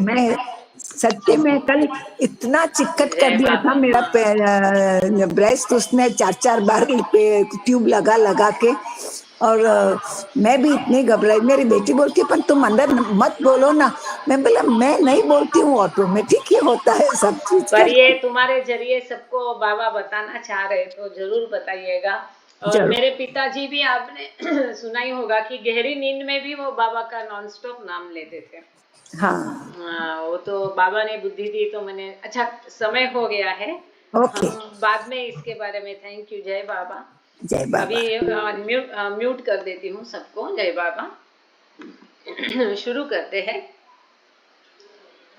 मैं सच्चे में कल इतना चिक्कट कर जय दिया था मेरा बाबा। ब्रेस्ट, उसने 4-4 बार ट्यूब लगा लगा के। और मैं भी इतनी घबराई। मेरी बेटी बोलती है पर तुम अंदर मत बोलो ना। मैं बोला मैं नहीं बोलती हूँ, ऑटोमेटिक ही होता है सब चीज पर का। ये तुम्हारे जरिए सबको बाबा बताना चाह रहे तो जरूर बताइएगा। और जरूर। मेरे पिताजी भी आपने सुना ही होगा कि गहरी नींद में भी वो बाबा का नॉन स्टॉप नाम लेते थे। हाँ, वो तो बाबा ने बुद्धि दी तो मैंने। अच्छा, समय हो गया है, ओके। हम बाद में इसके बारे में। थैंक यू, जय बाबा। जय बाबा। अभी म्यूट कर देती हूँ सबको। जय बाबा। शुरू करते हैं।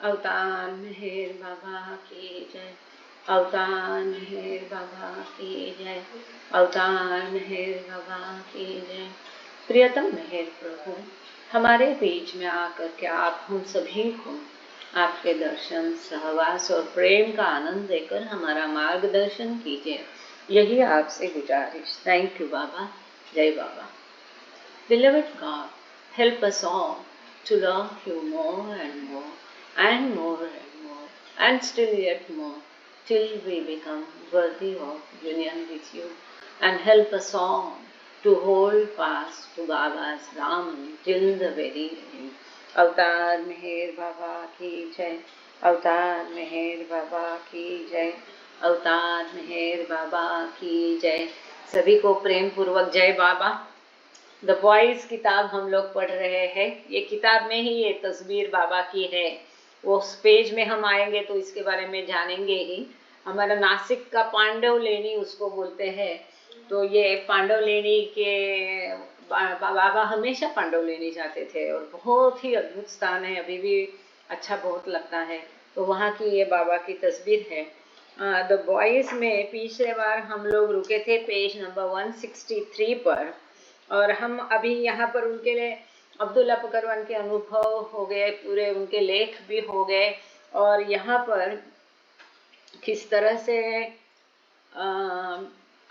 अवतार मेहर बाबा की जय। अवतार मेहर बाबा की जय। अवतार मेहर बाबा की जय। प्रियतम मेहर प्रभु, हमारे बीच में आकर के आप हम सभी को आपके दर्शन, सहवास और प्रेम का आनंद देकर हमारा मार्गदर्शन कीजिए, यही आपसे गुजारिश। थैंक यू बाबा। जय बाबा। Beloved God, help us all to love you more and more and more and more and still yet more till we become worthy of union with you, and help us all to hold fast to Baba's Raman till the very end. अवतार मेहर बाबा की जय। अवतार मेहर बाबा की जय। अवतार मेहर बाबा की जय। सभी को प्रेम पूर्वक जय बाबा। द बॉयज किताब हम लोग पढ़ रहे हैं। ये किताब में ही ये तस्वीर बाबा की है। वो पेज में हम आएंगे तो इसके बारे में जानेंगे ही। हमारा नासिक का पांडव लेनी उसको बोलते हैं। तो ये पांडव लेनी के बाबा हमेशा पांडव लेनी जाते थे और बहुत ही अद्भुत स्थान है, अभी भी अच्छा बहुत लगता है। तो वहाँ की ये बाबा की तस्वीर है। द बॉयज में पिछले बार हम लोग रुके थे पेज नंबर 163 पर, और हम अभी यहाँ पर उनके लिए अब्दुल्ला पकरवान के अनुभव हो गए, पूरे उनके लेख भी हो गए। और यहाँ पर किस तरह से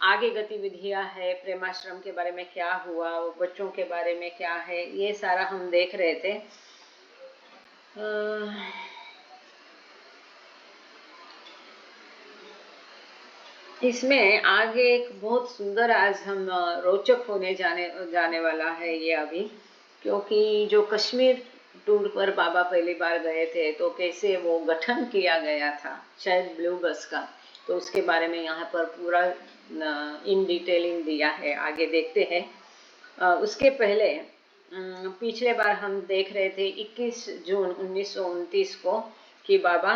आगे गतिविधियाँ है, प्रेमाश्रम के बारे में क्या हुआ, बच्चों के बारे में क्या है, ये सारा हम देख रहे थे। इसमें आगे एक बहुत सुंदर आज हम रोचक होने जाने वाला है ये अभी, क्योंकि जो कश्मीर टूर पर बाबा पहली बार गए थे तो कैसे वो गठन किया गया था शायद ब्लू बस का, तो उसके बारे में यहाँ पर पूरा इन डिटेलिंग दिया है। आगे देखते हैं। उसके पहले पिछले बार हम देख रहे थे 21 जून 1929 को कि बाबा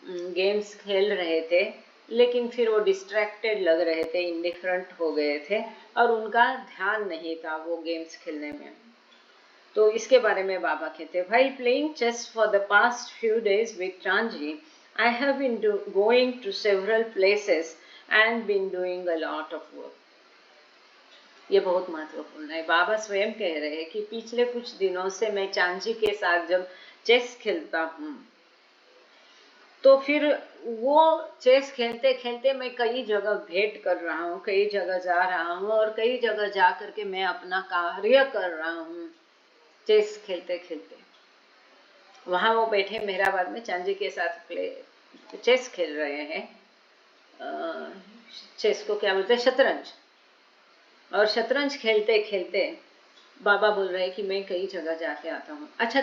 गेम्स खेल रहे थे, लेकिन फिर वो डिस्ट्रैक्टेड लग रहे थे, इंडिफरेंट हो गए थे और उनका ध्यान नहीं था वो गेम्स खेलने में। तो इसके बारे में बाबा कहते हैं, भाई playing chess for the past few days with Chanji, I have been going to several places and been doing a lot of work. ये बहुत महत्वपूर्ण है। बाबा स्वयं कह रहे हैं कि पिछले कुछ दिनों से मैं चांजी के साथ जब चेस खेलता हूँ तो फिर वो चेस खेलते खेलते मैं कई जगह भेंट कर रहा हूँ, कई जगह जा रहा हूँ और कई जगह जा करके मैं अपना कार्य कर रहा हूँ चेस खेलते खेलते। वहाँ वो बैठे मेहराबाद में चांजी के साथ चेस खेल रहे हैं। चेस को क्या बोलते हैं, शतरंज। और शतरंज खेलते खेलते बाबा बोल रहे हैं कि मैं कई जगह जाके आता हूँ। अच्छा,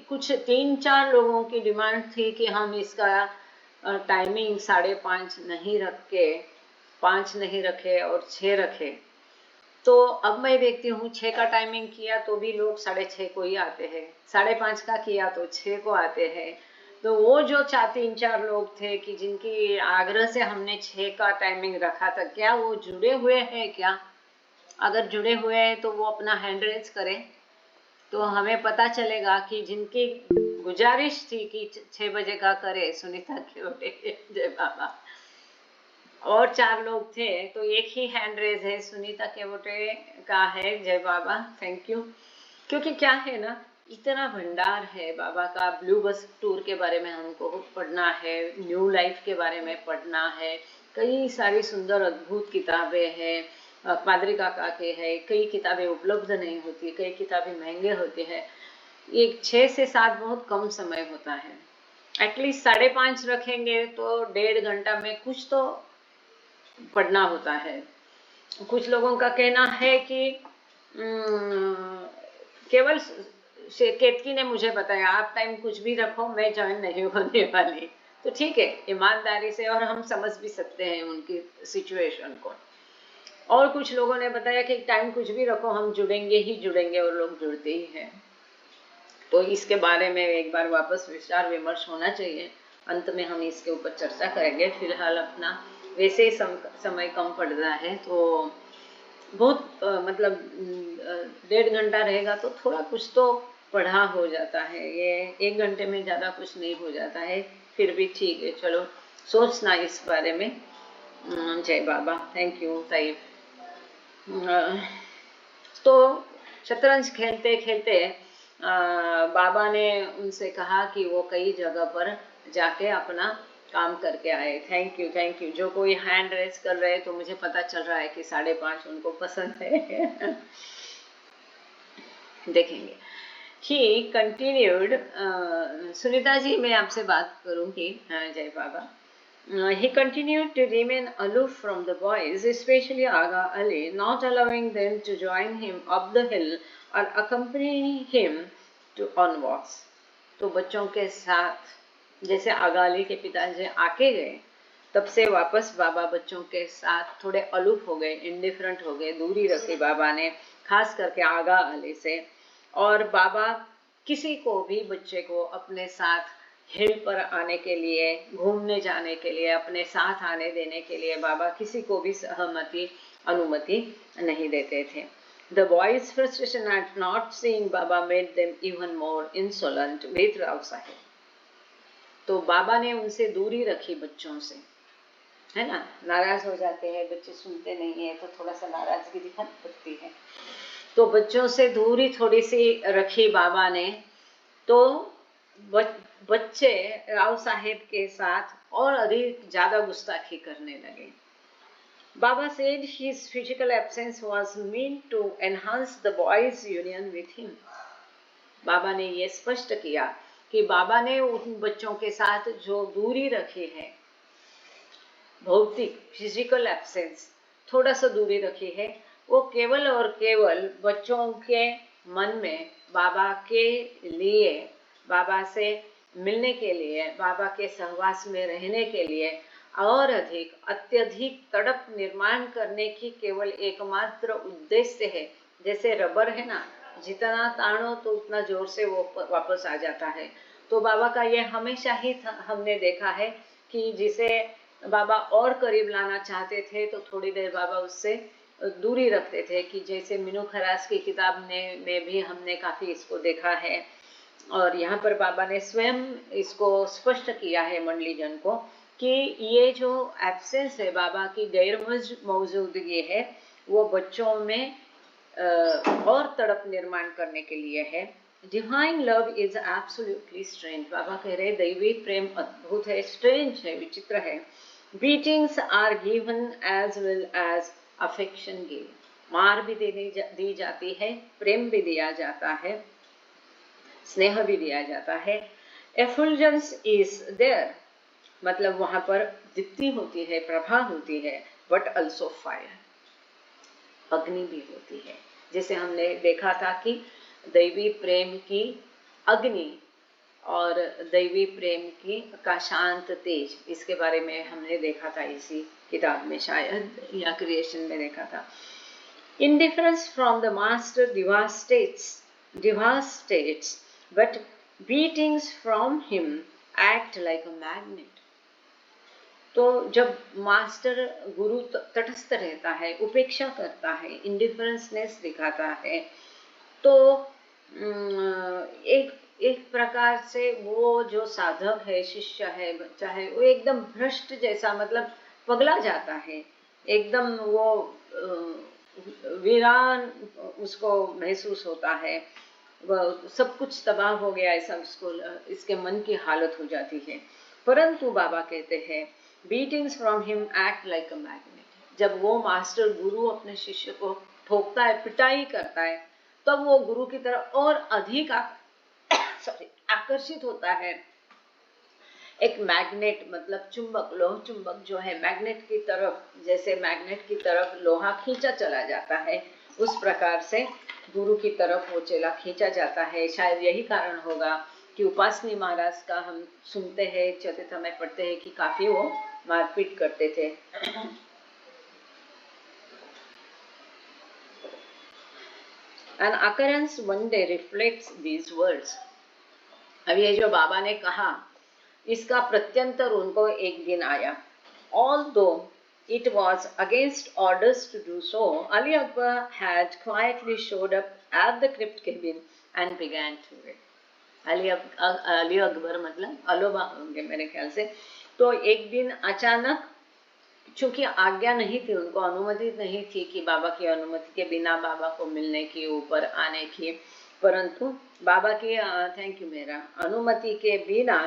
कुछ 3-4 लोगों की डिमांड थी कि हम इसका टाइमिंग 5:30 नहीं रख के 5 नहीं रखे और 6 रखे। तो अब मैं देखती हूँ 6 का टाइमिंग किया तो भी लोग 6:30 को ही आते हैं, 5:30 का किया तो 6 को आते हैं। तो वो जो 3-4 लोग थे कि जिनकी आग्रह से हमने 6 का टाइमिंग रखा था, क्या वो जुड़े हुए हैं क्या? अगर जुड़े हुए हैं तो वो अपना हैंड रेज करें तो हमें पता चलेगा कि जिनकी गुजारिश थी कि 6 बजे का करे, सुनीता केवटे, जय बाबा। और 4 लोग थे तो एक ही हैंड रेज है, सुनीता केवटे का है, जय बाबा, थैंक यू। क्योंकि क्या है ना, इतना भंडार है बाबा का। ब्लू बस टूर के बारे में हमको पढ़ना है, न्यू लाइफ के बारे में पढ़ना है, कई सारी सुंदर अद्भुत किताबें हैं। पादरी काका के है, कई किताबें उपलब्ध नहीं होती, कई किताबें महंगे होती हैं। ये 6 से 7 बहुत कम समय होता है। एटलीस्ट 5:30 रखेंगे तो 1.5 घंटा में कुछ तो पढ़ना होता है। कुछ लोगों का कहना है कि केवल केतकी ने मुझे बताया आप टाइम कुछ भी रखो, मैं ज्वाइन नहीं होने वाली। तो ठीक है, ईमानदारी से, और हम समझ भी सकते हैं उनकी सिचुएशन को। और कुछ लोगों ने बताया कि टाइम कुछ भी रखो, हम जुड़ेंगे ही जुड़ेंगे, और लोग जुड़ते ही हैं। तो इसके बारे में एक बार वापस विचार विमर्श होना चाहिए। अंत में हम इसके ऊपर चर्चा करेंगे। फिलहाल अपना वैसे ही समय कम पड़ रहा है, तो बहुत मतलब 1.5 घंटा रहेगा तो थोड़ा कुछ तो पढ़ा हो जाता है। ये 1 घंटे में ज़्यादा कुछ नहीं हो जाता है, फिर भी ठीक है, चलो सोचना इस बारे में। जय बाबा, थैंक यू ताई। तो शतरंज खेलते खेलते बाबा ने उनसे कहा कि वो कई जगह पर जाके अपना काम करके आए। Thank you, thank you. जो कोई हैंड रेस कर रहे हैं तो मुझे पता चल रहा है कि 5:30 उनको पसंद है। देखेंगे। ही कंटिन्यूड, सुनीता जी मैं आपसे बात करूंगी। जय बाबा। He continued to remain aloof from the boys, especially Aga Ali, not allowing them to join him up the hill or accompany him to on walks. तो बच्चों के साथ, जैसे आगा अली के पिताजी आके गए, तब से वापस बाबा बच्चों के साथ थोड़े अलूफ हो गए, इंडिफरेंट हो गए, दूरी रखी बाबा ने, खास करके आगा अली से। और बाबा किसी को भी बच्चे को अपने साथ हिल पर आने के लिए, घूमने जाने के लिए, अपने साथ आने देने के लिए बाबा किसी को भी अनुमति नहीं देते थे। The boys' frustration at not seeing Baba made them even more insolent with Rao Sahib. तो बाबा ने उनसे दूरी रखी बच्चों से, है ना। नाराज हो जाते हैं बच्चे, सुनते नहीं है तो थोड़ा सा नाराजगी दिखानी पड़ती है। तो बच्चों से दूरी थोड़ी सी रखी बाबा ने, तो बच्चे राव साहेब के साथ और अधिक ज्यादा गुस्ताखी करने लगे। Baba said his physical absence was meant to enhance the boys' union with him. बाबा ने ये स्पष्ट किया कि बाबा ने उन बच्चों के साथ जो दूरी रखी है, भौतिक फिजिकल एब्सेंस, थोड़ा सा दूरी रखी है, वो केवल और केवल बच्चों के मन में बाबा के लिए, बाबा से मिलने के लिए, बाबा के सहवास में रहने के लिए और अधिक अत्यधिक तड़प निर्माण करने की केवल एकमात्र उद्देश्य है। जैसे रबर है ना, जितना तानो तो उतना जोर से वो वापस आ जाता है। तो बाबा का ये हमेशा ही हमने देखा है कि जिसे बाबा और करीब लाना चाहते थे तो थोड़ी देर बाबा उससे दूरी रखते थे, कि जैसे मीनू खरास की किताब में भी हमने काफ़ी इसको देखा है। और यहाँ पर बाबा ने स्वयं इसको स्पष्ट किया है मंडलीजन को कि ये जो एब्सेंस है, बाबा की गैर मौजूदगी है, वो बच्चों में और तड़प निर्माण करने के लिए है। Divine love is absolutely strange. Baba कह रहे दैवी प्रेम अद्भुत है, स्ट्रेंज है, विचित्र है। Beatings are given as well as affection give. मार भी दी जाती है, प्रेम भी दिया जाता है, स्नेह भी दिया जाता है। एफुल्जेंस इज देयर, मतलब वहां पर दीप्ति होती है, प्रभा होती है, बट अल्सो फायर, अग्नि भी होती है। जैसे हमने देखा था कि दैवी प्रेम की अग्नि और दैवी प्रेम की का शांत तेज, इसके बारे में हमने देखा था इसी किताब में शायद, या क्रिएशन में देखा था। Indifference from the master devastates, but beatings from him act like a magnet. तो जब मास्टर गुरु तटस्थ रहता है, उपेक्षा करता है, इंडिफरेंसनेस दिखाता है, तो एक प्रकार से वो जो साधक है, शिष्य है, बच्चा है, वो एकदम भ्रष्ट जैसा, मतलब पगला जाता है, एकदम वो वीरान उसको महसूस होता है, वह सब कुछ तबाह हो गया ऐसा उसको, इसके मन की हालत हो जाती है। परंतु बाबा कहते हैं beatings from him act like a magnet. जब वो मास्टर गुरु अपने शिष्य को ठोकता है, पिटाई करता है, तब वो गुरु की तरह और अधिक सॉरी आकर्षित होता है। एक मैग्नेट मतलब चुंबक, लोह चुंबक जो है मैग्नेट की तरफ, जैसे मैग्नेट की तरफ लोहा खींचा चला जाता है, उस प्रकार से गुरु की तरफ वो चेला खींचा जाता है। शायद यही कारण होगा कि उपासनी महाराज का हम सुनते हैं, चतुर्थ में पढ़ते हैं कि काफी वो मारपीट करते थे। An occurrence one day reflects these words. अब ये जो बाबा ने कहा इसका प्रत्यंतर उनको एक दिन आया। Although it was against orders to do so, Ali Akbar had quietly showed up at the crypt cabin and began to read. Ali Akbar मतलब अलोबा होंगे मेरे ख्याल से। तो एक दिन अचानक, चूंकि आज्ञा नहीं थी, उनको अनुमति नहीं थी कि बाबा की अनुमति के बिना बाबा को मिलने की, ऊपर आने की, परंतु बाबा की थैंक यू मेरा अनुमति के बिना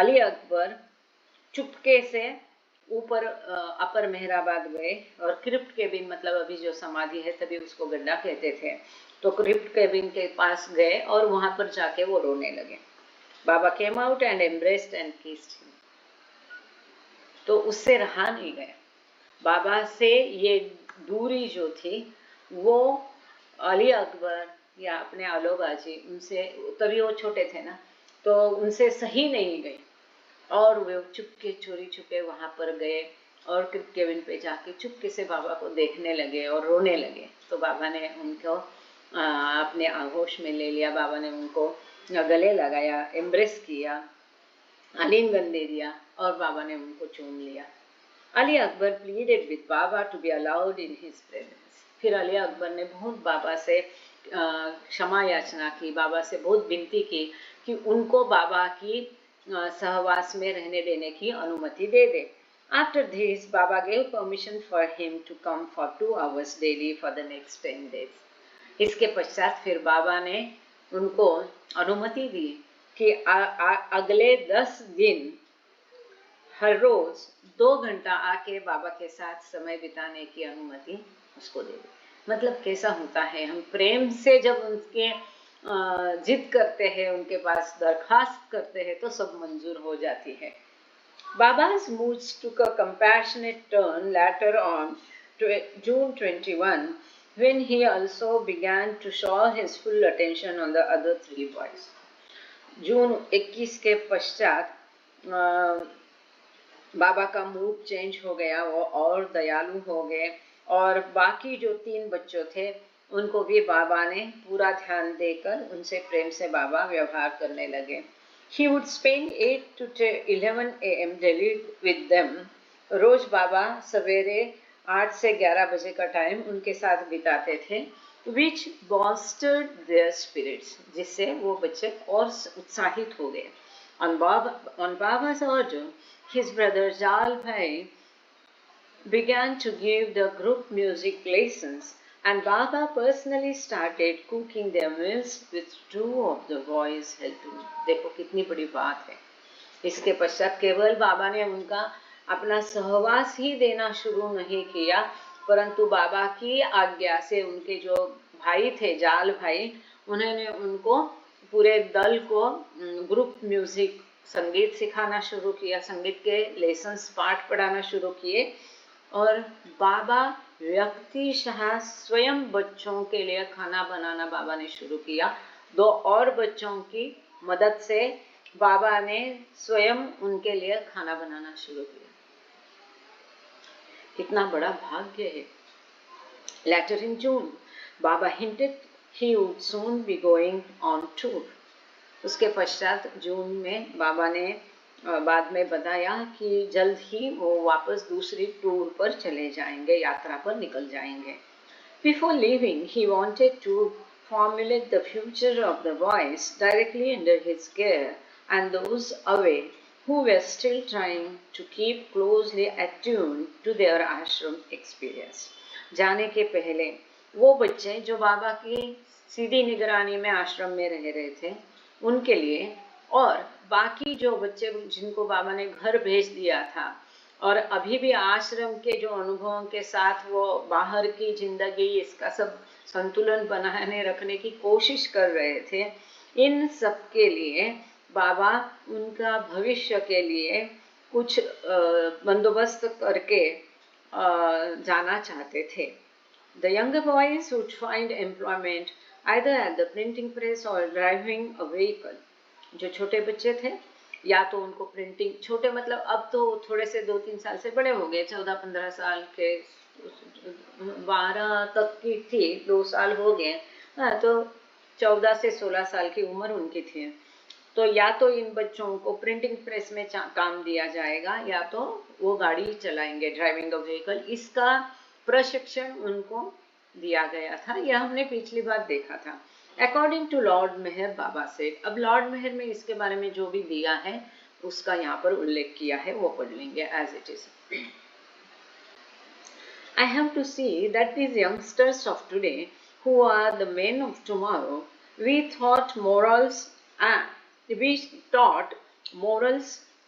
अली अकबर चुपके से ऊपर अपर मेहराबाद गए और क्रिप्ट केबिन मतलब अभी जो समाधि है तभी उसको गड्ढा कहते थे, तो क्रिप्ट केबिन के पास गए और वहां पर जाके वो रोने लगे। Baba came out and embraced and kissed him. तो उससे रहा नहीं गया। बाबा से ये दूरी जो थी वो अली अकबर या अपने आलोबाजी उनसे, तभी वो छोटे थे ना, तो उनसे सही नहीं गई और वे चुपके चोरी छुपे वहां पर गए और क्रिप्ट केबिन पे जाके चुपके से बाबा को देखने लगे और रोने लगे। तो बाबा ने उनको अपने आगोश में ले लिया, बाबा ने उनको गले लगाया, एम्ब्रेस किया, आलिंगन दे दिया और बाबा ने उनको चूम लिया। Ali Akbar pleaded with Baba to be allowed in his presence. फिर अली अकबर ने बहुत बाबा से क्षमा याचना की, बाबा से बहुत विनती की कि उनको बाबा की सहवास में रहने देने की अनुमति दे दे। After this, Baba gave permission for him to come for 2 hours daily for the next 10 days. इसके पश्चात फिर बाबा ने उनको अनुमति दी कि अगले 10 दिन हर रोज 2 घंटा आके बाबा के साथ समय बिताने की अनुमति उसको दे दी। मतलब कैसा होता है, हम प्रेम से जब उनके जिद करते हैं, उनके पास दरखास्त करते हैं तो सब मंजूर हो जाती है। Baba's moods took a compassionate turn later on June 21 when he also began to shower his full attention on the other 3 boys. जून 21 के पश्चात बाबा का मूड चेंज हो गया, वो और दयालु हो गए और बाकी जो 3 बच्चों थे उनको भी बाबा ने पूरा ध्यान देकर उनसे प्रेम से बाबा व्यवहार करने लगे। He would spend 8 to 11 a.m. daily with them. रोज बाबा सवेरे 8 से 11 बजे का टाइम उनके साथ बिताते थे, which bolstered their spirits, जिससे वो बच्चे और उत्साहित हो गए। On Baba's order, his brother Jal Bhai began to give the group music lessons, and Baba personally started cooking their meals with 2 of the boys helping. देखो कितनी बड़ी बात है। इसके पश्चात केवल बाबा ने उनका अपना सहवास ही देना शुरू नहीं किया, परंतु बाबा की आज्ञा से उनके जो भाई थे जाल भाई, उन्होंने उनको पूरे दल को ग्रुप म्यूजिक संगीत सिखाना शुरू किया, संगीत के लेसन्स पाठ पढ़ाना शुरू किए और बाबा व्यक्तिशः स्वयं बच्चों के लिए खाना बनाना बाबा ने शुरू किया। 2 और बच्चों की मदद से बाबा ने स्वयं उनके लिए खाना बनाना शुरू किया। कितना बड़ा भाग्य है। Later in June, Baba hinted he would soon be going on tour. उसके पश्चात जून में बाबा ने बाद में बताया कि जल्द ही वो वापस दूसरी टूर पर चले जाएंगे, यात्रा पर निकल जाएंगे। Before leaving, he wanted to formulate the future of the boys directly under his care and those away who were still trying to keep closely attuned to their ashram experience. जाने के पहले वो बच्चे जो बाबा की सीधी निगरानी में आश्रम में रह रहे थे उनके लिए और बाकी जो बच्चे जिनको बाबा ने घर भेज दिया था और अभी भी आश्रम के जो अनुभवों के साथ वो बाहर की जिंदगी, इसका सब संतुलन बनाने रखने की कोशिश कर रहे थे। इन सब के लिए बाबा उनका भविष्य के लिए कुछ बंदोबस्त करके जाना चाहते थे। The younger boys would find employment either at the printing press or driving a vehicle. जो छोटे बच्चे थे या तो उनको प्रिंटिंग, छोटे मतलब अब तो थोड़े से 2-3 साल से बड़े हो गए, 14-15 साल के, 12 तक की थी, 2 साल हो गए, हाँ, तो 14 से 16 साल की उम्र उनकी थी। तो या तो इन बच्चों को प्रिंटिंग प्रेस में काम दिया जाएगा या तो वो गाड़ी चलाएंगे, ड्राइविंग अ व्हीकल। इसका प्रशिक्षण उनको दिया गया था, यह हमने पिछली बार देखा था। अकॉर्डिंग टू लॉर्ड मेहर, बाबा से, अब लॉर्ड मेहर में इसके बारे में जो भी दिया है उसका यहाँ पर उल्लेख किया है, वो पढ़ लेंगे as it is. I have to see that these youngsters of today, who are the men of tomorrow, we taught morals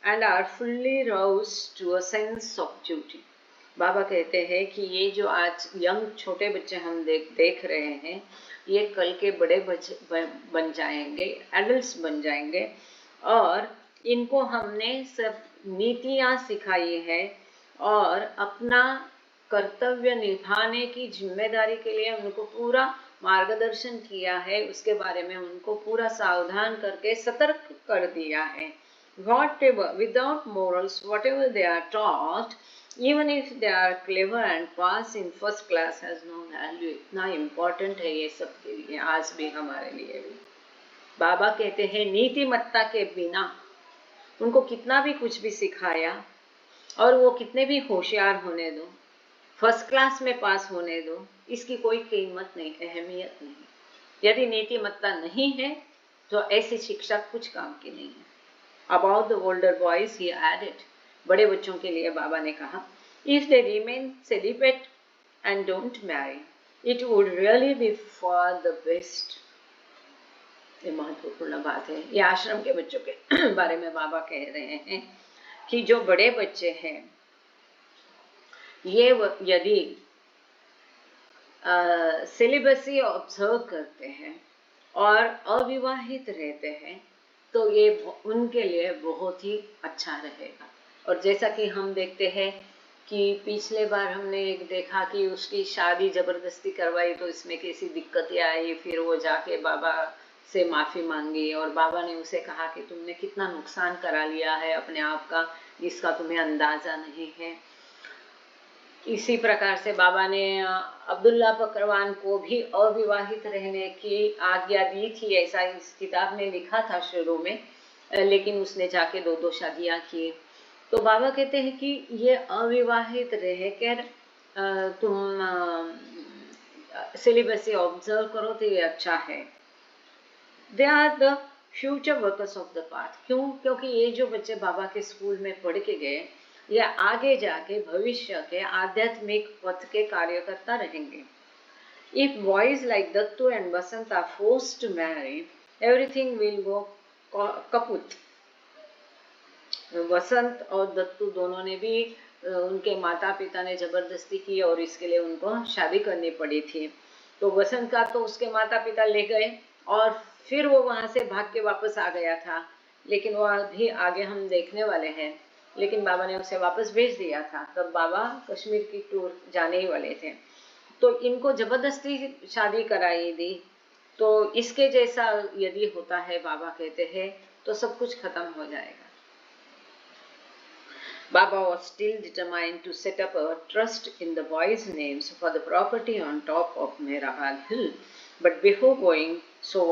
and are fully roused to a sense of duty. बाबा कहते हैं कि ये जो आज यंग छोटे बच्चे हम देख रहे हैं, ये कल के बड़े बन जाएंगे, एडल्ट्स बन जाएंगे, और इनको हमने सब नीतियाँ सिखाई है और अपना कर्तव्य निभाने की जिम्मेदारी के लिए उनको पूरा मार्गदर्शन किया है, उसके बारे में उनको पूरा सावधान करके सतर्क कर दिया है। Whatever, without morals, whatever they are taught, even if they are clever and pass in first class, has no value. इतना important है ये सब के लिए, आज भी हमारे लिए भी। बाबा कहते हैं नीतिमत्ता के बिना उनको कितना भी कुछ भी सिखाया और वो कितने भी होशियार होने दो, फर्स्ट क्लास में पास होने दो, इसकी कोई कीमत नहीं, अहमियत नहीं। यदि नीतिमत्ता नहीं है तो ऐसी शिक्षा कुछ काम की नहीं है। About the older boys, he added, बड़े बच्चों के लिए बाबा ने कहा, if they remain celibate and don't marry, it would really be for the best. ये महत्वपूर्ण बात है। ये आश्रम के बच्चों के बारे में बाबा कह रहे हैं कि जो बड़े बच्चे हैं, ये यदि सिलेबसी ऑब्जर्व करते हैं और अविवाहित रहते हैं तो ये उनके लिए बहुत ही अच्छा रहेगा। और जैसा कि हम देखते हैं कि पिछले बार हमने एक देखा कि उसकी शादी जबरदस्ती करवाई तो इसमें कैसी दिक्कतें आई, फिर वो जाके बाबा से माफ़ी मांगी और बाबा ने उसे कहा कि तुमने कितना नुकसान करा लिया है अपने आप का, जिसका तुम्हें अंदाज़ा नहीं है। इसी प्रकार से बाबा ने अब्दुल्ला बकरवान को भी अविवाहित रहने की आज्ञा दी थी, ऐसा इस किताब में लिखा था शुरू में, लेकिन उसने जाके 2 शादियां की। तो बाबा कहते हैं कि ये अविवाहित रह कर तुम सिलेबस ऑब्जर्व करो तो ये अच्छा है। They are the future workers of the path. क्यों? क्योंकि ये जो बच्चे बाबा के स्कूल में पढ़ के गए, ये आगे जाके भविष्य के आध्यात्मिक पथ के कार्यकर्ता रहेंगे। If boys like Dattu and Basant are forced to marry, everything will go kaput. वसंत और दत्तू दोनों ने भी, उनके माता पिता ने जबरदस्ती की और इसके लिए उनको शादी करनी पड़ी थी। तो वसंत का तो उसके माता पिता ले गए और फिर वो वहां से भाग के वापस आ गया था, लेकिन वो भी आगे हम देखने वाले हैं। लेकिन बाबा ने उसे वापस भेज दिया था, तब बाबा कश्मीर की टूर जाने ही वाले थे। तो इनको जबरदस्ती शादी कराई दी। तो इसके जैसा यदि होता है, बाबा कहते हैं, तो सब कुछ खत्म हो जाएगा। Baba was still determined to set up a trust in the boys' names for the property on top of Mehrabad Hill, but before doing so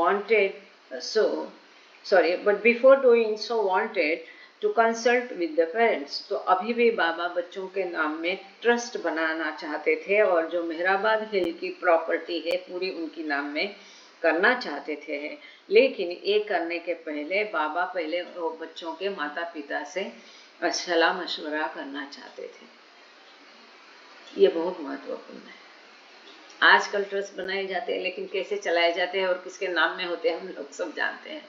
wanted to consult with the parents. तो अभी भी बाबा बच्चों के नाम में trust बनाना चाहते थे और जो मेहराबाद हिल की प्रॉपर्टी है पूरी उनकी नाम में करना चाहते थे। लेकिन ये करने के पहले बाबा पहले वो बच्चों के माता पिता से सलाह मशवरा करना चाहते थे। ये बहुत महत्वपूर्ण है। आजकल ट्रस्ट बनाए जाते हैं, लेकिन कैसे चलाए जाते हैं और किसके नाम में होते हैं हम लोग सब जानते हैं।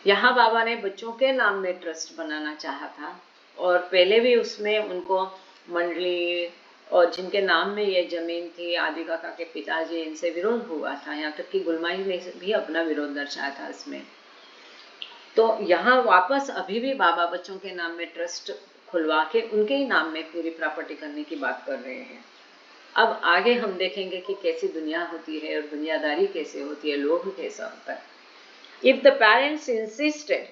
यहाँ बाबा ने बच्चों के नाम में ट्रस्ट बनाना चाहा था और पहले भी उसमें उनको मंडली और जिनके नाम में ये जमीन थी, आदि काका के पिताजी, इनसे विरोध हुआ था। यहाँ तक कि गुलमाई ने भी अपना विरोध दर्शाया था इसमें। तो यहाँ वापस अभी भी बाबा बच्चों के नाम में ट्रस्ट खुलवा के उनके ही नाम में पूरी प्रॉपर्टी करने की बात कर रहे हैं। अब आगे हम देखेंगे कि कैसी दुनिया होती है और दुनियादारी कैसे होती है, लोग कैसा होता है। इफ द पेरेंट्स इंसिस्टेड,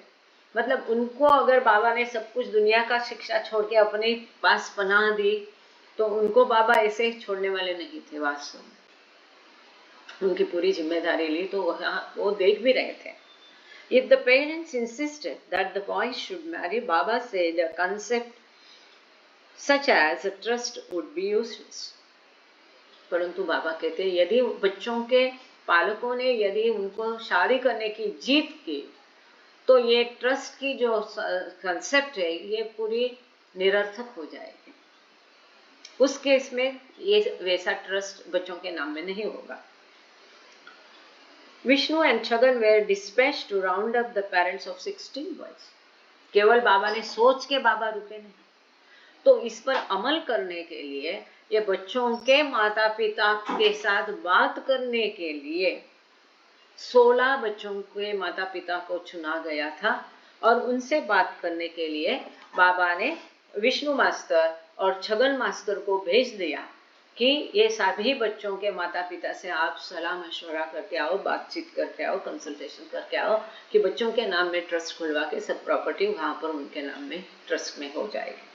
मतलब उनको अगर बाबा ने सब कुछ दुनिया का शिक्षा छोड़ के अपने पास पनाह दी, तो उनको बाबा ऐसे छोड़ने वाले नहीं थे। वास्तव में उनकी पूरी जिम्मेदारी ली, तो वो देख भी रहे थे। If the parents insisted that the boys should marry, Baba said a concept such as a trust would be useless. परंतु बाबा कहते हैं यदि बच्चों के पालकों ने यदि उनको शादी करने की जीत की, तो ये ट्रस्ट की जो कंसेप्ट है ये पूरी निरर्थक हो जाएगी। उस केस में ये वैसा ट्रस्ट बच्चों के नाम में नहीं होगा। Vishnu and Chagan were dispatched to round up the parents of 16 boys. केवल बाबा ने सोच के बाबा रुके नहीं, तो इस पर अमल करने के लिए ये बच्चों के माता पिता के साथ बात करने के लिए 16 बच्चों के माता पिता को चुना गया था। और उनसे बात करने के लिए बाबा ने विष्णु मास्टर और छगन मास्टर को भेज दिया कि ये सभी बच्चों के माता पिता से आप सलाह मशवरा करके आओ, बातचीत करके आओ, कंसल्टेशन करके आओ कि बच्चों के नाम में ट्रस्ट खुलवा के सब प्रॉपर्टी वहां पर उनके नाम में ट्रस्ट में हो जाएगी।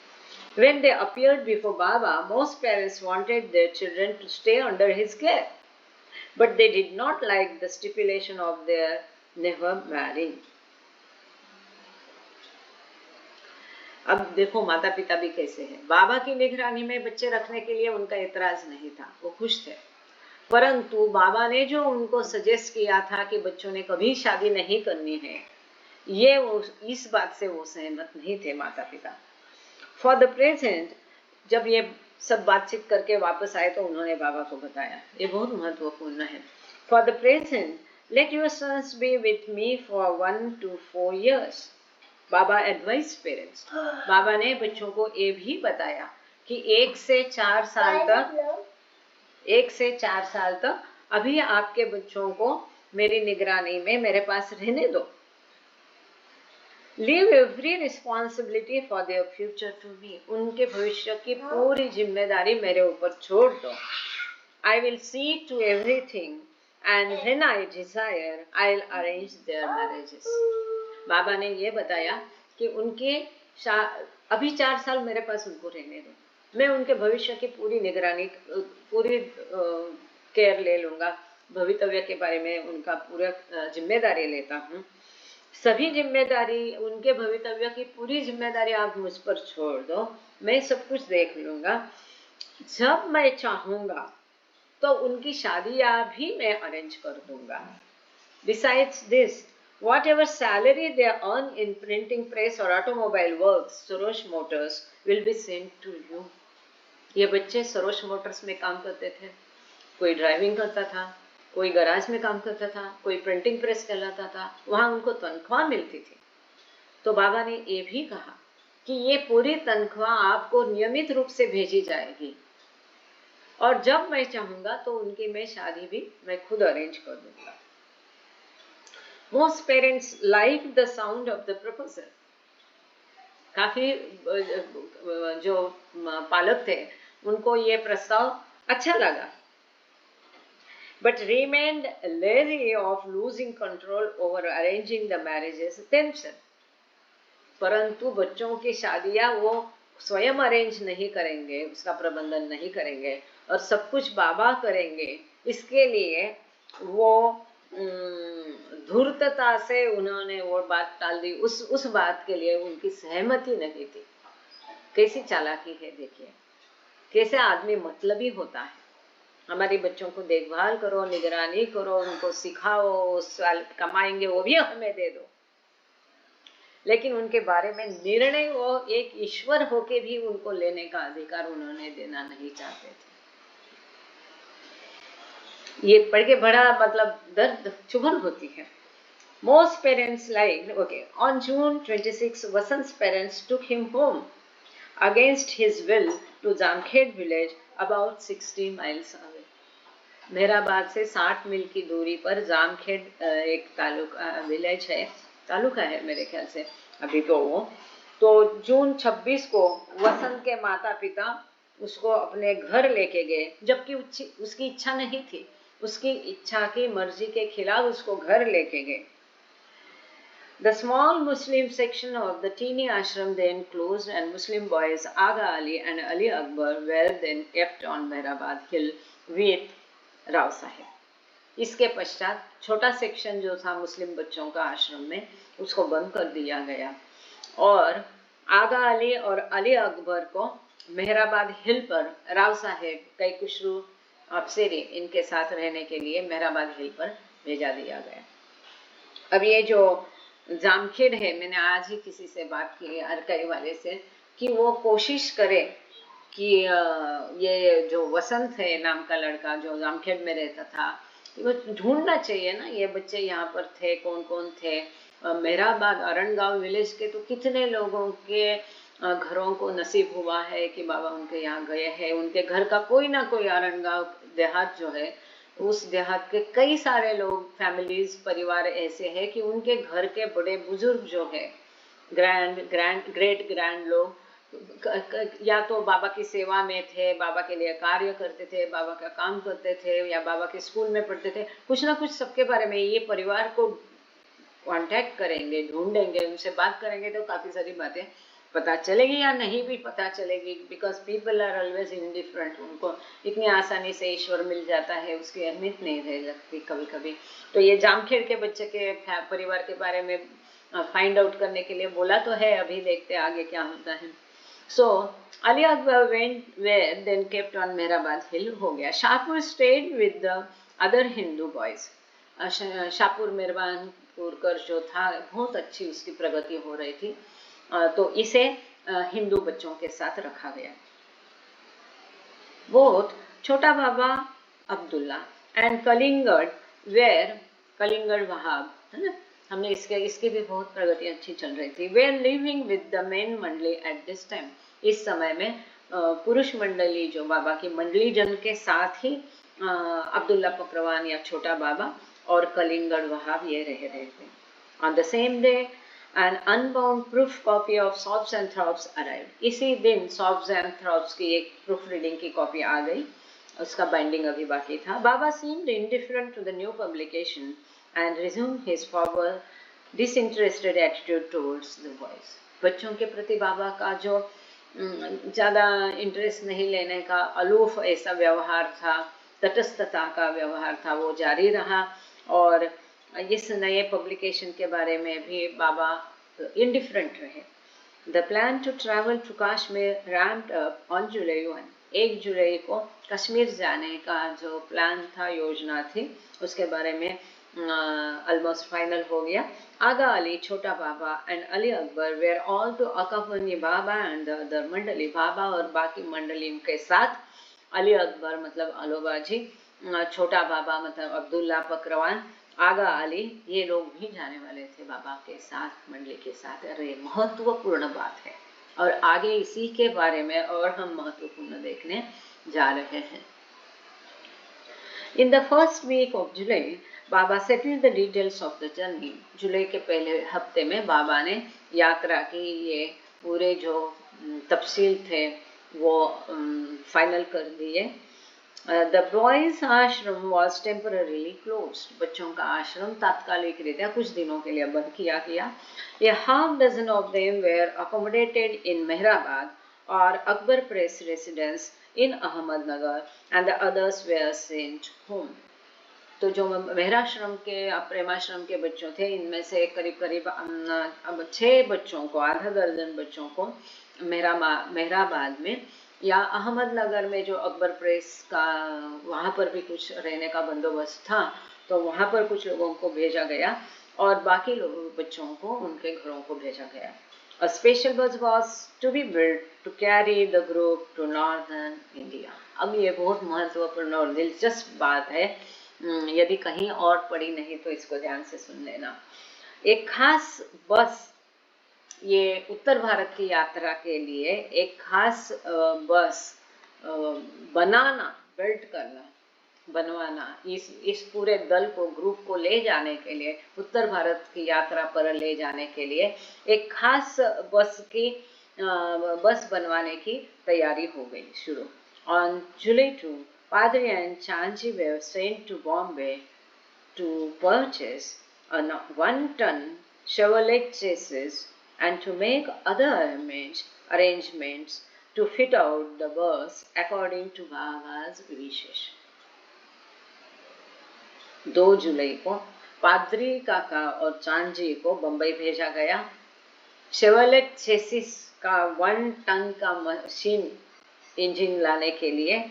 When they appeared before Baba, most parents wanted their children to stay under his care, but they did not like the stipulation of their never marrying. अब देखो माता पिता भी कैसे हैं। बाबा की निगरानी में बच्चे रखने के लिए उनका एतराज नहीं था, वो खुश थे। परंतु बाबा ने जो उनको सजेस्ट किया था कि बच्चों ने कभी शादी नहीं करनी है, ये वो इस बात से वो सहमत नहीं थे माता पिता। फॉर द प्रेजेंट, जब ये सब बातचीत करके वापस आए तो उन्होंने बाबा को बताया, ये बहुत महत्वपूर्ण है। For the present let your sons be with me for 1 to 4 years. Baba advise parents, Baba ने बच्चों को ये भी बताया कि 1 से 4 साल तक अभी आपके बच्चों को मेरी निगरानी में मेरे पास रहने दो। Leave every responsibility for their future to me. उनके भविष्य की पूरी जिम्मेदारी मेरे ऊपर छोड़ दो। I will see to everything and when I desire, I'll arrange their marriages. बाबा ने ये बताया कि उनके अभी 4 साल मेरे पास उनको रहने दो, मैं उनके भविष्य की पूरी निगरानी, पूरी केयर ले लूँगा, भवितव्य के बारे में उनका पूरा जिम्मेदारी लेता हूँ। सभी जिम्मेदारी, उनके भवितव्य की पूरी जिम्मेदारी आप मुझ पर छोड़ दो, मैं सब कुछ देख लूँगा। जब मैं चाहूँगा तो उनकी शादियाँ भी मैं अरेंज कर दूँगा। Besides this, whatever salary they earn in printing press or automobile works, Sorosh Motors will be sent to you. ये बच्चे सरोश मोटर्स में काम करते थे, कोई ड्राइविंग करता था, कोई गराज में काम करता था, कोई प्रिंटिंग प्रेस चलाता था, वहाँ उनको तनख्वाह मिलती थी। तो बाबा ने ये भी कहा कि ये पूरी तनख्वाह आपको नियमित रूप से भेजी जाएगी और जब मैं चाहूँगा तो उनकी मैं शादी भी मैं खुद अरेंज कर दूँगा। Most parents liked the sound of the proposal. काफी जो पालक थे उनको ये प्रस्ताव अच्छा लगा, but remained leery of losing control over arranging the marriages themselves. परंतु बच्चों की शादियां वो स्वयं अरेंज नहीं करेंगे, उसका प्रबंधन नहीं करेंगे और सब कुछ बाबा करेंगे, इसके लिए वो धूर्तता से उन्होंने वो बात टाल दी। उस बात के लिए उनकी सहमति नहीं थी। कैसी चालाकी है, देखिए कैसे आदमी मतलबी होता है। हमारे बच्चों को देखभाल करो, निगरानी करो, उनको सिखाओ, कमाएंगे वो भी हमें दे दो, लेकिन उनके बारे में निर्णय वो एक ईश्वर होके भी उनको लेने का अधिकार उन्होंने देना नहीं चाहते थे। ये पढ़ के बड़ा मतलब दर्द चुभन होती है। Most parents like, okay, on June 26, Vasant's parents took him home against his will to Jamkhed village about 60 miles away. Mehrabad से 60 मील की दूरी पर जामखेड एक तालुका विलेज है, तालुका है मेरे ख्याल से अभी तो वो। तो जून 26 को वसंत के माता पिता उसको अपने घर लेके गए, जबकि उसकी इच्छा नहीं थी, उसकी इच्छा की मर्जी के खिलाफ उसको घर लेके गए। The small Muslim section of the teeny ashram then closed, and Muslim boys Aga Ali and Ali Akbar were then kept on Mehrabad Hill with Rao Sahib. इसके पश्चात छोटा सेक्शन जो था मुस्लिम बच्चों का आश्रम में, उसको बंद कर दिया गया और आगा अली और अली अकबर को मेहराबाद हिल पर राव साहेब कई खुशरू अफसेरी इनके साथ रहने के लिए मेहराबाद हिल पर भेजा दिया गया। अब ये जो जामखेड़ है, मैंने आज ही किसी से बात की अरकाई वाले से कि वो कोशिश करे कि ये जो वसंत है नाम का लड़का जो जामखेड़ में रहता था, वो ढूंढना चाहिए ना, ये बच्चे यहाँ पर थे, कौन कौन थे। मेहराबाद अरणगांव विलेज के तो कितने लोगों के घरों को नसीब हुआ है कि बाबा उनके यहाँ गए हैं, उनके घर का कोई ना कोई अरणगांव देहात जो है, उस देहात के कई सारे लोग, फैमिलीज, परिवार ऐसे हैं कि उनके घर के बड़े बुजुर्ग जो है, ग्रेट ग्रैंड लोग या तो बाबा की सेवा में थे, बाबा के लिए कार्य करते थे, बाबा का काम करते थे या बाबा के स्कूल में पढ़ते थे, कुछ ना कुछ सबके बारे में ये परिवार को कांटेक्ट करेंगे, ढूंढेंगे, उनसे बात करेंगे तो काफ़ी सारी बातें पता चलेगी या नहीं भी पता चलेगी, because people are always indifferent. उनको इतनी आसानी से ईश्वर मिल जाता है, उसकी अहमियत नहीं रह सकती कभी कभी। तो ये जामखेड़ के बच्चे के परिवार के बारे में फाइंड आउट करने के लिए बोला तो है, अभी देखते आगे क्या होता है। सो Ali Akbar went where then kept on Mehrabad Hill हो गया। Shahpur stayed with the other Hindu boys. Shahpur मेहरबानपुर कर जो था, बहुत अच्छी उसकी प्रगति हो रही थी, तो इसे हिंदू बच्चों के साथ रखा गया। बोथ छोटा बाबा अब्दुल्ला एंड कलिंगड वेर, कलिंगड वहाब है ना, हमने इसकी भी बहुत प्रगति अच्छी चल रही थी। We are living with the main mandali at this time, इस समय में पुरुष मंडली जो बाबा की मंडली जन के साथ ही अब्दुल्ला पकरवान या छोटा बाबा और कलिंगड वहाब ये रह रहे थे। On the same day an unbound proof copy of Sobbs and Throbs arrived. इसी दिन Sobbs and Throbs की एक प्रूफ रीडिंग की कॉपी आ गई, उसका बाइंडिंग अभी बाकी था। बाबा seemed indifferent to the new publication and resumed his former disinterested attitude towards the boys. बच्चों के प्रति बाबा का जो ज़्यादा इंटरेस्ट नहीं लेने का अलूफ ऐसा व्यवहार था, तटस्थता का व्यवहार था, वो जारी रहा। और इस नए पब्लिकेशन के बारे में भी बाबा इंडिफरेंट रहे। The plan to travel to Kashmir ramped up on July 1, 1 जुलाई को कश्मीर जाने का जो प्लान था, योजना थी, उसके बारे में ऑलमोस्ट फाइनल हो गया। Agha Ali, Chhota Baba and Ali Akbar were all to accompany Baba and the other mandali, Baba और बाकी मंडली के साथ, अली अकबर मतलब अलोबाजी, छोटा बाबा मतलब अब्दुल्ला पकरवान, आगा अली, ये लोग भी जाने वाले थे बाबा के साथ, मंडली के साथ। अरे महत्वपूर्ण बात है, और आगे इसी के बारे में और हम महत्वपूर्ण देखने जा रहे हैं। In the first week of July Baba settled the details of the journey. जुलाई के पहले हफ्ते में बाबा ने यात्रा की ये पूरे जो तफसील थे वो फाइनल कर दिए। The boys' ashram was temporarily closed. बच्चों का आश्रम तात्कालिक रीत्या कुछ दिनों के लिए बंद किया गया। A half dozen of them were accommodated in Mehrabad or Akbar Press residence in Ahmednagar and the others were sent home. तो जो मेहराश्रम के प्रेमाश्रम के बच्चों थे, इनमें से करीब करीब 6 बच्चों को, आधा दर्जन बच्चों को मेहराबाद में या अहमदनगर में जो अकबर प्रेस का, वहाँ पर भी कुछ रहने का बंदोबस्त था, तो वहाँ पर कुछ लोगों को भेजा गया और बाकी बच्चों को उनके घरों को भेजा गया। A special bus was to be built to carry the group to northern India. अब ये बहुत महत्वपूर्ण और दिलचस्प बात है, यदि कहीं और पढ़ी नहीं तो इसको ध्यान से सुन लेना। एक खास बस ये उत्तर भारत की यात्रा के लिए एक खास बस बनाना, बिल्ड करना, बनवाना, इस पूरे दल को, ग्रुप को ले जाने के लिए, उत्तर भारत की यात्रा पर ले जाने के लिए एक खास बस बनवाने की तैयारी हो गई शुरू। On July 2, Padri and Chanji were sent to Bombay to purchase a 1-ton Chevrolet chassis and to make other arrangements to fit out the bus according to Baba's wishes. 2 जुलाई को पादरी काका और चांजी को बंबई भेजा गया शेवलेट चेसिस का 1 ton का machine engine लाने के लिए,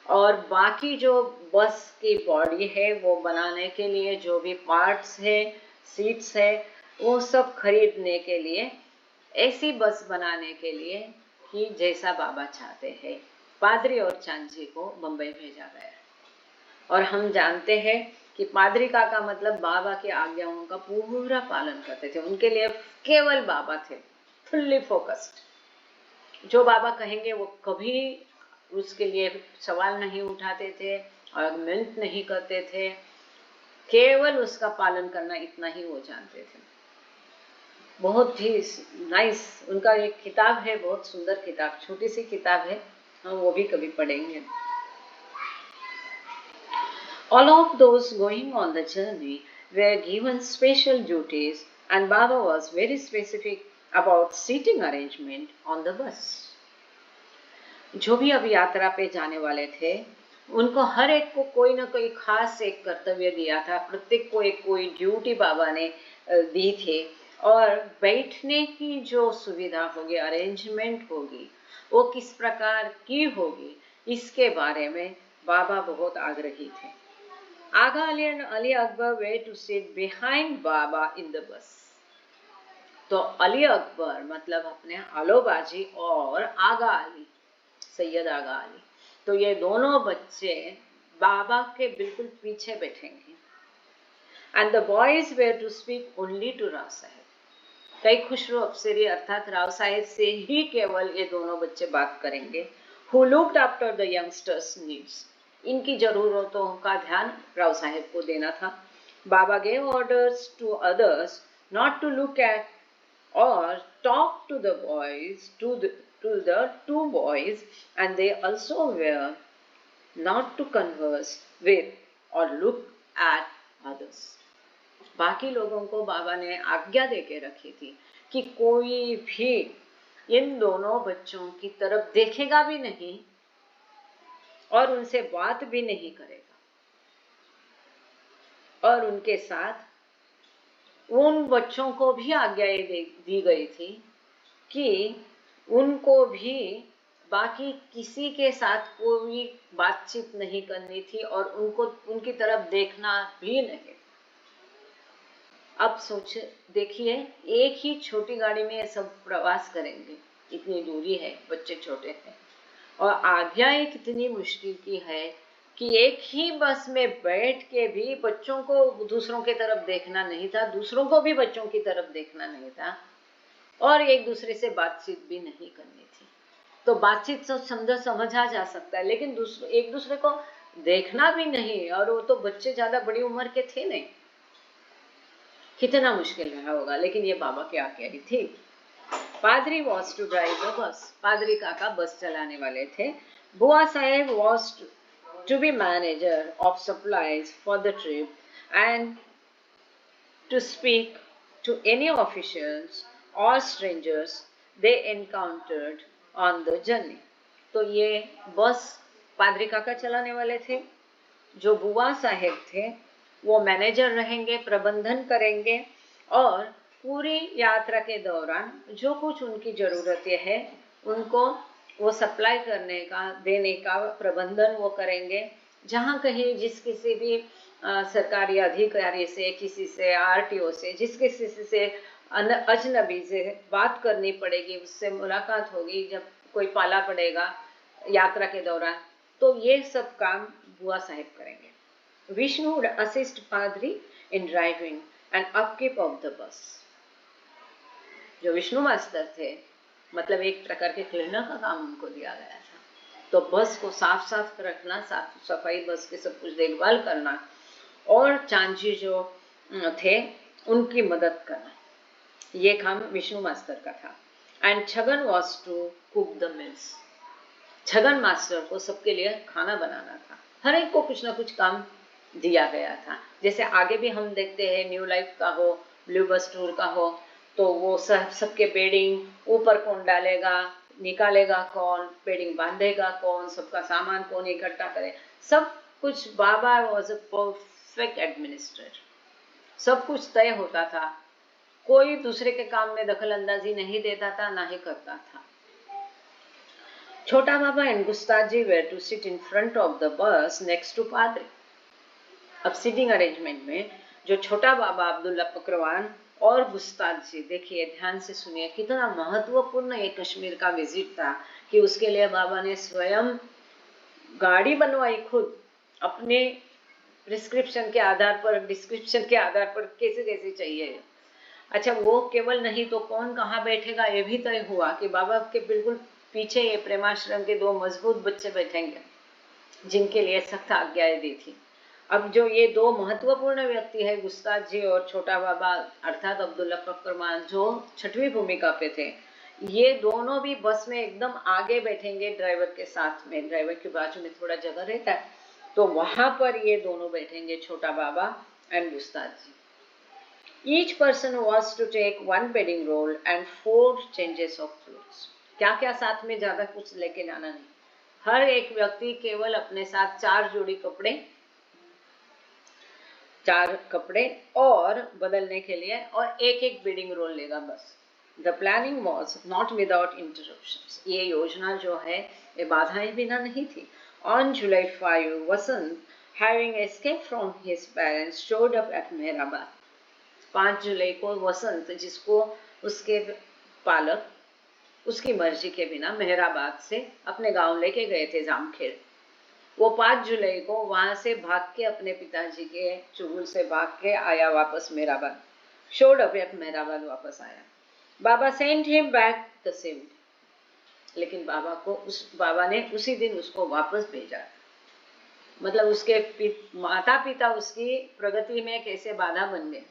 और बाकी जो बस की बॉडी है वो बनाने के लिए जो भी पार्ट्स है, सीट्स है, वो सब खरीदने के लिए, ऐसी बस बनाने के लिए कि जैसा बाबा चाहते हैं, पादरी और चांजी को बंबई भेजा गया। और हम जानते हैं कि पादरी काका मतलब बाबा की आज्ञाओं का पूरा पालन करते थे, उनके लिए केवल बाबा थे, फुल्ली फोकस्ड। जो बाबा कहेंगे वो कभी उसके लिए सवाल नहीं उठाते थे, आर्गुमेंट नहीं करते थे, केवल उसका पालन करना, इतना ही वो जानते थे। बहुत ही नाइस उनका एक किताब है, बहुत सुंदर किताब, छोटी सी किताब है, हम वो भी कभी पढ़ेंगे। All of those going on the journey were given special duties and Baba was very specific about seating arrangement on the bus. जो भी अब यात्रा पे जाने वाले थे, उनको हर एक को कोई ना कोई खास एक कर्तव्य दिया था, प्रत्येक को एक कोई ड्यूटी बाबा ने दी थी, और बैठने की जो सुविधा होगी, अरेंजमेंट होगी, वो किस प्रकार की होगी, इसके बारे में बाबा बहुत आग्रही थे। Aga Ali and Ali Akbar were to sit behind Baba in the bus. तो अली अकबर मतलब अपने आलोबाजी और आगा अली, सैयद आगा अली, तो ये दोनों बच्चे बाबा के बिल्कुल पीछे बैठेंगे। And the boys were to speak only to Rao साहेब। कई खुशरू अफसरी अर्थात राव साहेब से ही केवल ये दोनों बच्चे बात करेंगे। Who looked after the youngsters' needs. इनकी जरूरतों का ध्यान राव साहेब को देना था। बाबा gave orders to others not to look at or talk to the boys, to the 2 boys, and they also were not to converse with or look at others. बाकी लोगों को बाबा ने आज्ञा देके रखी थी कि कोई भी इन दोनों बच्चों की तरफ देखेगा भी नहीं और उनसे बात भी नहीं करेगा, और उनके साथ उन बच्चों को भी आज्ञा दी गई थी कि उनको भी बाकी किसी के साथ कोई बातचीत नहीं करनी थी और उनको उनकी तरफ देखना भी नहीं। अब सोच देखिए, एक ही छोटी गाड़ी में ये सब प्रवास करेंगे, इतनी दूरी है, बच्चे छोटे हैं, और आज्ञा कितनी मुश्किल की है कि एक ही बस में बैठ के भी बच्चों को दूसरों की तरफ देखना नहीं था, दूसरों को भी बच्चों की तरफ देखना नहीं था, और एक दूसरे से बातचीत भी नहीं करनी थी। तो बातचीत तो समझा जा सकता है, लेकिन एक दूसरे को देखना भी नहीं, और वो तो बच्चे ज्यादा बड़ी उम्र के थे नहीं, कितना मुश्किल रहा होगा, लेकिन ये बाबा की आज्ञा ही थी। पादरी was to drive the bus, पादरी काका बस चलाने वाले थे। Bua Saheb was to be manager of supplies for the trip and to speak to any officials or strangers they encountered on the journey. तो ये बस पादरी काका चलाने वाले थे, जो बुआ साहेब थे वो मैनेजर रहेंगे, प्रबंधन करेंगे, और पूरी यात्रा के दौरान जो कुछ उनकी ज़रूरतें हैं उनको वो सप्लाई करने का, देने का प्रबंधन वो करेंगे। जहाँ कहीं जिस किसी भी सरकारी अधिकारी से, किसी से आरटीओ से, जिस किसी से अजनबी से बात करनी पड़ेगी, उससे मुलाकात होगी, जब कोई पाला पड़ेगा यात्रा के दौरान, तो ये सब काम बुआ साहेब करेंगे। Vishnu would assist Padri in driving and upkeep of the bus. जो विष्णु मास्टर थे, मतलब एक प्रकार के क्लीनर का काम उनको दिया गया था। तो बस को साफ साफ रखना, साफ सफाई, बस की सब कुछ देखभाल करना, और चांची जो थे उनकी मदद करना, ये काम विष्णु मास्टर का था। And Chhagan was to cook the meals. Chhagan master को सबके लिए खाना बनाना था, हर एक को कुछ ना कुछ काम दिया गया था। जैसे आगे भी हम देखते हैं, न्यू लाइफ का हो, ब्लू बस टूर का हो, तो वो सबके बेडिंग ऊपर कौन डालेगा, निकालेगा कौन, बेडिंग बांधेगा कौन, सबका सामान कौन इकट्ठा करे, सब कुछ बाबा वॉज अ परफेक्ट एडमिनिस्ट्रेटर। सब कुछ तय होता था, कोई दूसरे के काम में दखल अंदाजी नहीं देता था, ना ही करता था। छोटा बाबा and Gustaji were to sit in front of the bus next to Padre. अब सीटिंग अरेंजमेंट में जो छोटा बाबा अब्दुल्ला पकरवान और गुस्ताद जी, देखिए ध्यान से सुनिए, कितना महत्वपूर्ण ये कश्मीर का विजिट था कि उसके लिए बाबा ने स्वयं गाड़ी बनवाई, खुद अपने प्रिस्क्रिप्शन के आधार पर, डिस्क्रिप्शन के आधार पर कैसे कैसे चाहिए। अच्छा, वो केवल नहीं तो कौन कहाँ बैठेगा ये भी तय हुआ कि बाबा के बिल्कुल पीछे ये प्रेमाश्रम के 2 मजबूत बच्चे बैठेंगे जिनके लिए सख्त आज्ञाएं दी थी। अब जो ये 2 महत्वपूर्ण व्यक्ति है, गुस्ताद जी और छोटा बाबा अर्थात अब्दुल्ला पकरमान, जो 6वीं भूमिका पे थे, ये दोनों भी बस में एकदम आगे बैठेंगे ड्राइवर के साथ में। ड्राइवर के बाजू में थोड़ा जगह रहता है, तो वहां पर ये दोनों बैठेंगे, Chhota Baba and Gustad ji. Each person was to take 1 bedding roll and 4 changes of clothes. क्या क्या साथ में, ज्यादा कुछ लेके जाना नहीं, हर एक व्यक्ति केवल अपने साथ 4 जोड़ी कपड़े, 4 कपड़े और बदलने के लिए, और एक बेडिंग रोल लेगा बस। The planning was not without interruptions. ये योजना जो है ये बाधाएं बिना नहीं थी। On July 5, Vasant having escaped from his parents showed up at Mehrabad. 5 जुलाई को वसंत, जिसको उसके पालक उसकी मर्जी के बिना मेहराबाद से अपने गांव लेके गए थे जामखेड़, वो 5 जुलाई को वहां से भाग के अपने पिताजी के चुगुल से भाग के आया वापस Meherabad. Showed up at Meherabad वापस आया। Baba sent him back the same day, लेकिन बाबा ने उसी दिन उसको वापस भेजा। मतलब उसके माता पिता उसकी प्रगति में कैसे बाधा बन गए,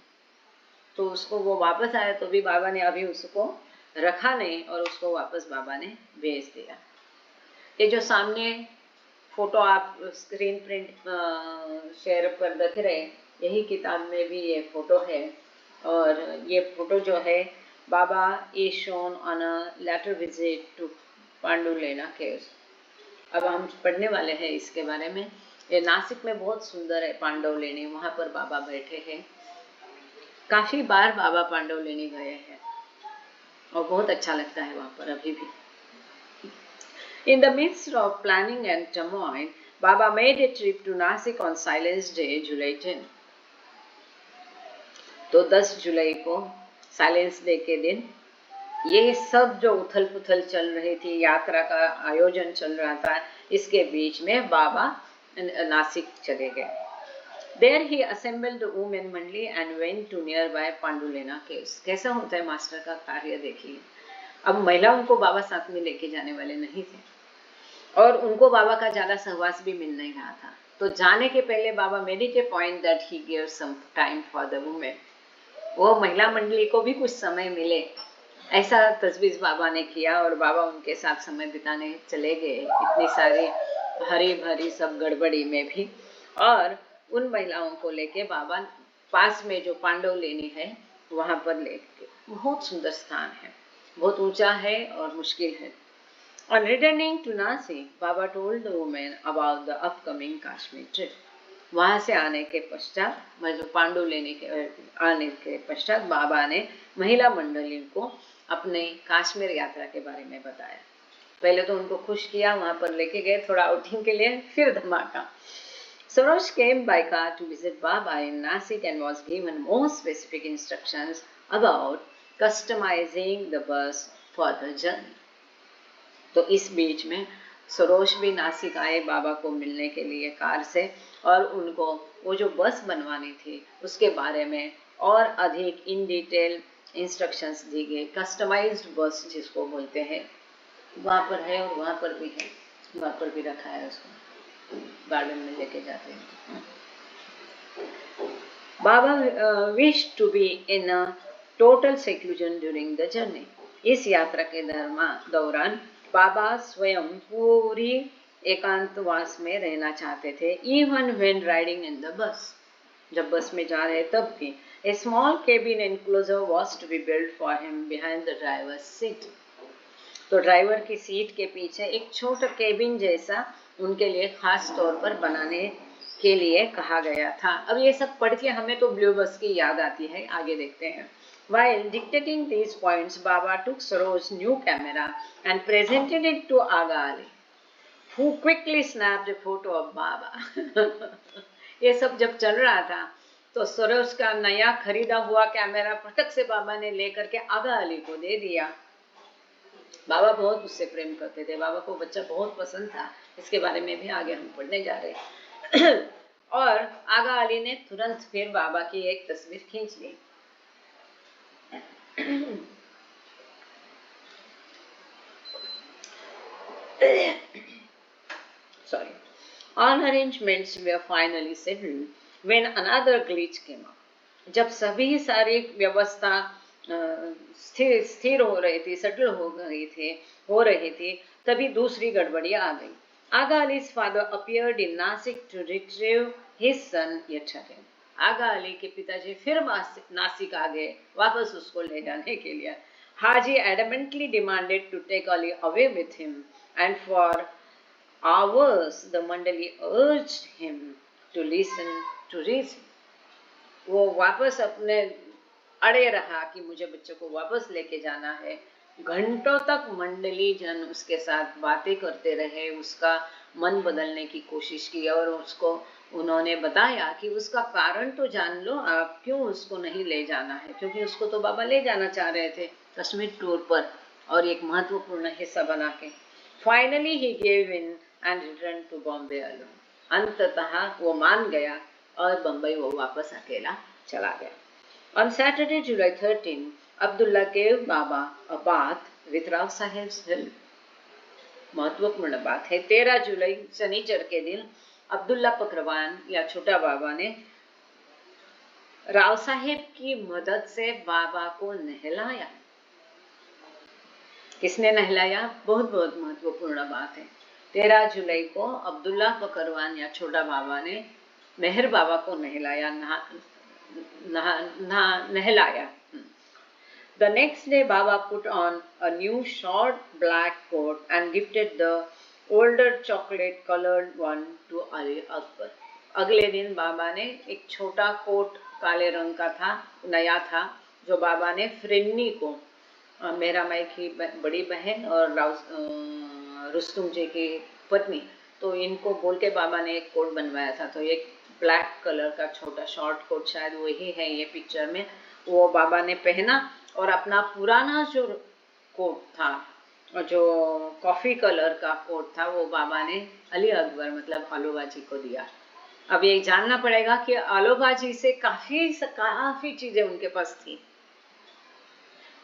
तो उसको वो वापस आया तो भी बाबा ने अभी उसको रखा नहीं और उसको वापस बाबा ने भेज दिया। ये जो सामने फोटो आप स्क्रीन प्रिंट शेयर पर देख रहे, यही किताब में भी ये फोटो है। और ये फोटो जो है, Baba is shown on a later visit to Pandulena caves. अब हम पढ़ने वाले हैं इसके बारे में। ये नासिक में बहुत सुंदर है पांडवलेनी, वहां पर बाबा बैठे हैं। काफी बार बाबा पांडवलेनी गए हैं और बहुत अच्छा लगता है वहां पर अभी भी। In the midst of planning and turmoil, Baba made a trip to Nasik on Silence Day, July 10. तो 10 जुलाई को साइलेंस डे के दिन ये सब जो उथल पुथल चल रही थी, यात्रा का आयोजन चल रहा था, इसके बीच में बाबा नासिक चले गए। There he assembled the women मंडली and went to nearby पांडुलेना caves. कैसा होता है मास्टर का कार्य, देखिए। अब महिलाओं को बाबा साथ में लेके जाने वाले नहीं थे और उनको बाबा का ज्यादा सहवास भी मिल नहीं रहा था, तो जाने के पहले Baba made it a point that he give some time for the women. वो महिला मंडली को भी कुछ समय मिले, ऐसा तजवीज बाबा ने किया और बाबा उनके साथ समय बिताने चले गए, इतनी सारी हरी भरी सब गड़बड़ी में भी। और उन महिलाओं को लेके बाबा पास में जो पांडवलेनी है वहां पर लेके, बहुत सुंदर स्थान है, बहुत ऊंचा है और मुश्किल है। On returning to Nasik, Baba told the women about the upcoming Kashmir trip. वहां से आने के पश्चात, मतलब पांडुलेनी के आने के पश्चात, बाबा ने महिला मंडली को अपने काश्मीर यात्रा के बारे में बताया। पहले तो उनको खुश किया, वहां पर लेके गए थोड़ा आउटिंग के लिए, फिर धमाका। Sarosh came by car to visit Baba in Nasik and was given more specific instructions about customizing the bus for the journey. तो इस बीच में सरोज भी नासिक आए बाबा को मिलने के लिए कार से, और उनको वो जो बस बनवानी थी उसके बारे में और अधिक इन डिटेल इंस्ट्रक्शंस दी गई। कस्टमाइज्ड बस जिसको बोलते हैं, वहाँ पर है और वहाँ पर भी है, वहाँ पर भी रखा है, उसको गार्डन में लेके जाते हैं। Baba wish to be in a total seclusion during the journey. इस यात्रा के दौरान बाबा स्वयं पूरी एकांतवास में रहना चाहते थे। Even when riding in the bus, जब बस में जा रहे तब भी। A small cabin enclosure was to be build for him behind the driver's seat. तो ड्राइवर की सीट के पीछे एक छोटा केबिन जैसा उनके लिए खास तौर पर बनाने के लिए कहा गया था। अब ये सब पढ़ के हमें तो ब्लू बस की याद आती है, आगे देखते हैं। While dictating these points, Baba took Saroj's new camera and presented it to Aga Ali, who quickly snapped a photo of Baba. ये सब जब चल रहा था तो सरोज का नया खरीदा हुआ कैमरा फटक से बाबा ने लेकर के आगा अली को दे दिया। बाबा बहुत उससे प्रेम करते थे, बाबा को बच्चा बहुत पसंद था। इसके बारे में भी आगे हम पढ़ने जा रहे हैं। और आगा अली ने तुरंत फिर बाबा की एक तस्वीर खींच ली। Sorry. All arrangements were finally settled when another glitch came up. जब सभी सारी व्यवस्था स्थिर हो रही थी, सेटल हो रही थी, तभी दूसरी गड़बड़ी आ गई। आगा अली's father appeared in Nasik to retrieve his son yet again. आगा अली के पिताजी फिर नासिक आ गए वापस उसको ले जाने के लिए। हाजी adamantly demanded to take Ali away with him, and for hours the Mandali urged him to listen to reason. वो वापस अपने अड़े रहा कि मुझे बच्चे को वापस लेके जाना है। घंटों तक मंडली जन उसके साथ बातें करते रहे, उसका मन बदलने की कोशिश की और उसको उन्होंने बताया कि उसका कारण तो जान लो आप, क्यों उसको नहीं ले जाना है, क्योंकि उसको तो बाबा ले जाना चाह रहे थे कश्मीर टूर पर और एक महत्वपूर्ण हिस्सा बना के। Finally he gave in and return to Bombay alone. अंततः वो मान गया और बम्बई वो वापस अकेला चला गया। On Saturday, July 13, Abdullah gave Baba a bath with Rao Sahib's help. महत्वपूर्ण बात है, 13 जुलाई शनिचर के दिन अब्दुल्ला पकरवान या छोटा बाबा ने राव साहेब की मदद से बाबा को नहलाया। किसने नहलाया? बहुत बहुत महत्वपूर्ण बात है। 13 जुलाई को अब्दुल्ला पकरवान या छोटा बाबा ने मेहर बाबा को नहलाया, नहलाया। The next day, Baba put on a new short black coat and gifted the older chocolate-colored one to Ali Akbar. अगले दिन बाबा ने एक छोटा कोट काले रंग का था, नया था, जो बाबा ने फ्रिन्नी को, मेरा माई की बड़ी बहन और रुस्तुम जी की पत्नी, तो इनको बोल के बाबा ने एक कोट बनवाया था। तो एक ब्लैक कलर का छोटा शॉर्ट कोट, शायद वही है ये पिक्चर में, वो बाबा ने पहना और अपना पुराना जो कोट था, जो कॉफी कलर का कोट था, वो बाबा ने अली अकबर मतलब आलोबा जी को दिया। अब ये जानना पड़ेगा कि आलोबा जी से काफी चीजें उनके पास थी,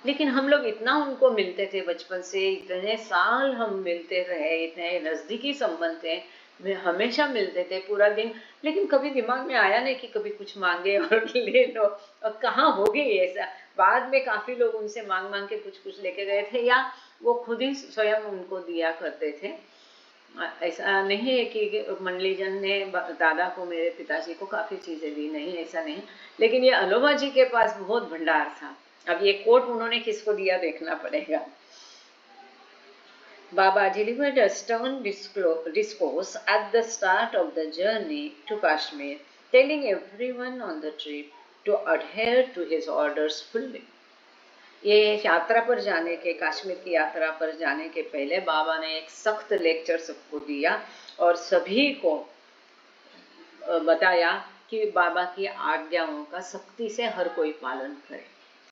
लेकिन हम लोग इतना उनको मिलते थे बचपन से, इतने साल हम मिलते रहे, इतने नजदीकी संबंध थे, हमेशा मिलते थे पूरा दिन, लेकिन कभी दिमाग में आया नहीं कि कभी कुछ मांगे और ले लो। और कहाँ हो गई ऐसा, बाद में काफी लोग उनसे मांग मांग के कुछ लेके गए थे, या वो खुद ही स्वयं उनको दिया करते थे। ऐसा नहीं है कि मंडलीजन ने दादा को, मेरे पिताजी को काफी चीजें दी, नहीं, ऐसा नहीं, लेकिन ये आलोबा जी के पास बहुत भंडार था। अब ये कोट उन्होंने किसको दिया देखना पड़ेगा। Baba delivered a stern discourse at the start of the journey to Kashmir, telling everyone on the trip to adhere to his orders fully. ये यात्रा पर जाने के, कश्मीर की यात्रा पर जाने के पहले बाबा ने एक सख्त लेक्चर सबको दिया और सभी को बताया कि बाबा की आज्ञाओं का सख्ती से हर कोई पालन करे।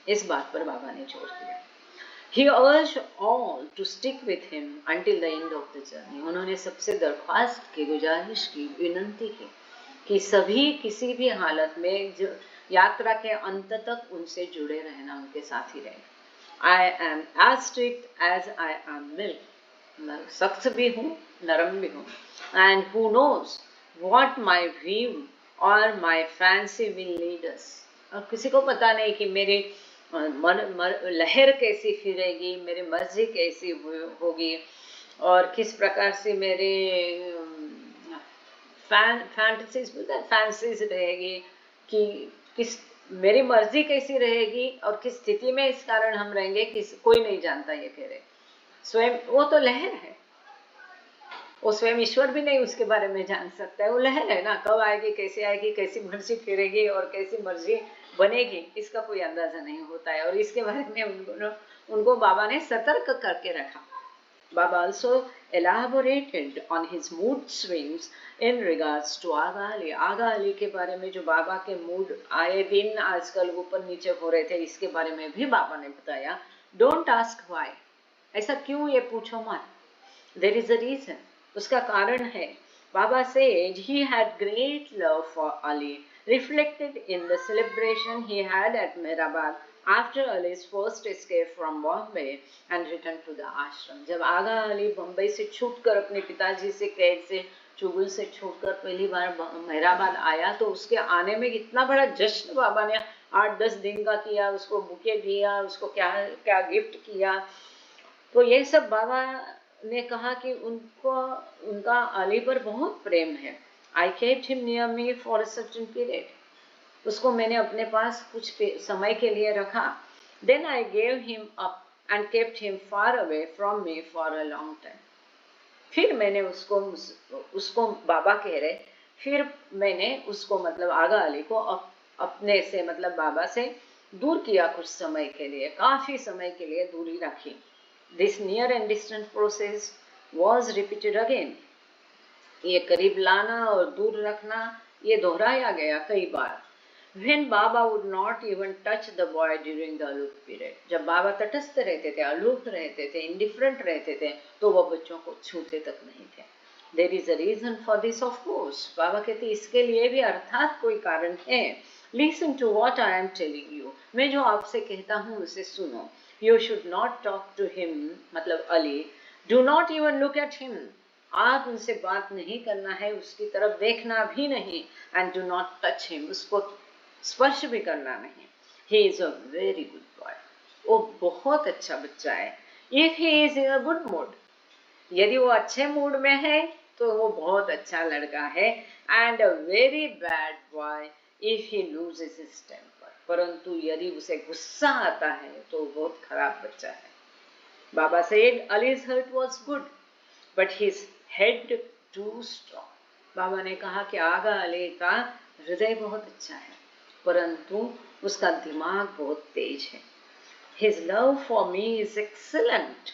इस बात पर बाबा ने जोर दिया। He urged all to stick with him until the end of the journey. उन्होंने सबसे दरख्वास्त की, गुजारिश की, विनंती की कि सभी किसी भी हालत में यात्रा के अंत तक उनसे जुड़े रहना, उनके साथ ही रहना। I am as strict as I am milk, सख्त भी हूँ, नरम भी हूँ। And who knows what my view or my fancy will lead us, और किसी को पता नहीं कि मेरी लहर कैसी फिरेगी, मेरी मर्जी कैसी होगी, और किस प्रकार से मेरे फैंसीज रहेगी, कि किस मेरी मर्जी कैसी रहेगी और किस स्थिति में इस कारण हम रहेंगे, कोई नहीं जानता। ये कह रहे स्वयं, वो तो लहर है, वो स्वयं ईश्वर भी नहीं उसके बारे में जान सकता है। वो लहर है ना, कब आएगी, कैसी मर्जी फिरेगी और कैसी मर्जी बनेगी, इसका कोई अंदाजा नहीं होता है। और इसके बारे में उनको बाबा ने सतर्क करके रखा। Baba also elaborated on his mood swings in regards to आगा अली। आगा अली के बारे में, जो बाबा के मूड आए दिन आजकल ऊपर नीचे हो रहे थे, इसके बारे में भी बाबा ने बताया। डोंट आस्क व्हाई, ऐसा क्यों ये पूछो मत, देयर इज अ रीजन, उसका कारण है। बाबा said he had great love for Ali, reflected in the celebration he had at Mehrabad after Ali's first escape from Bombay and return to the ashram। जब आगा अली बम्बई से छूटकर, अपने पिताजी से कैद से, चुगल से छूटकर पहली बार मेहराबाद आया, तो उसके आने में इतना बड़ा जश्न बाबा ने 8-10 दिन का किया, उसको बुके दिया, उसको क्या क्या गिफ्ट किया। तो ये सब बाबा ने कहा कि उनका अली पर बहुत प्रेम है। I kept him near me for a certain period, उसको मैंने अपने पास कुछ समय के लिए रखा। Then I gave him up and kept him far away from me for a long time. फिर मैंने उसको बाबा कह रहे, फिर मैंने उसको मतलब आगा अली को अपने से मतलब बाबा से दूर किया, कुछ समय के लिए, काफी समय के लिए दूरी रखी। This near and distant process was repeated again. ये करीब लाना और दूर रखना, ये दोहराया गया कई बार। When Baba would not even touch the boy during the aloof period, जब बाबा तटस्थ रहते थे, अलूप रहते थे, इंडिफरेंट रहते थे, तो वह बच्चों को छूते तक नहीं थे। There is a reason for this, of course। बाबा कहते इसके लिए भी अर्थात कोई कारण है। Listen to what I am telling you, मैं जो आपसे कहता हूँ उसे सुनो। You should not talk to him, मतलब Ali, do not even look at him, आप उनसे बात नहीं करना है, उसकी तरफ देखना भी नहीं। And do not touch him, उसको स्पर्श भी करना नहीं। He is a very good boy, वो बहुत अच्छा बच्चा है। If he is in a good mood, यदि वो अच्छे मूड में है तो वो बहुत अच्छा लड़का है। And a very bad boy if he loses his temper, परंतु यदि उसे गुस्सा आता है तो वो बहुत खराब बच्चा है। बाबा said Ali's heart was good, but his head too strong। बाबा ने कहा कि आगा अली का हृदय बहुत अच्छा है, परंतु उसका दिमाग बहुत तेज है। His love for me is excellent,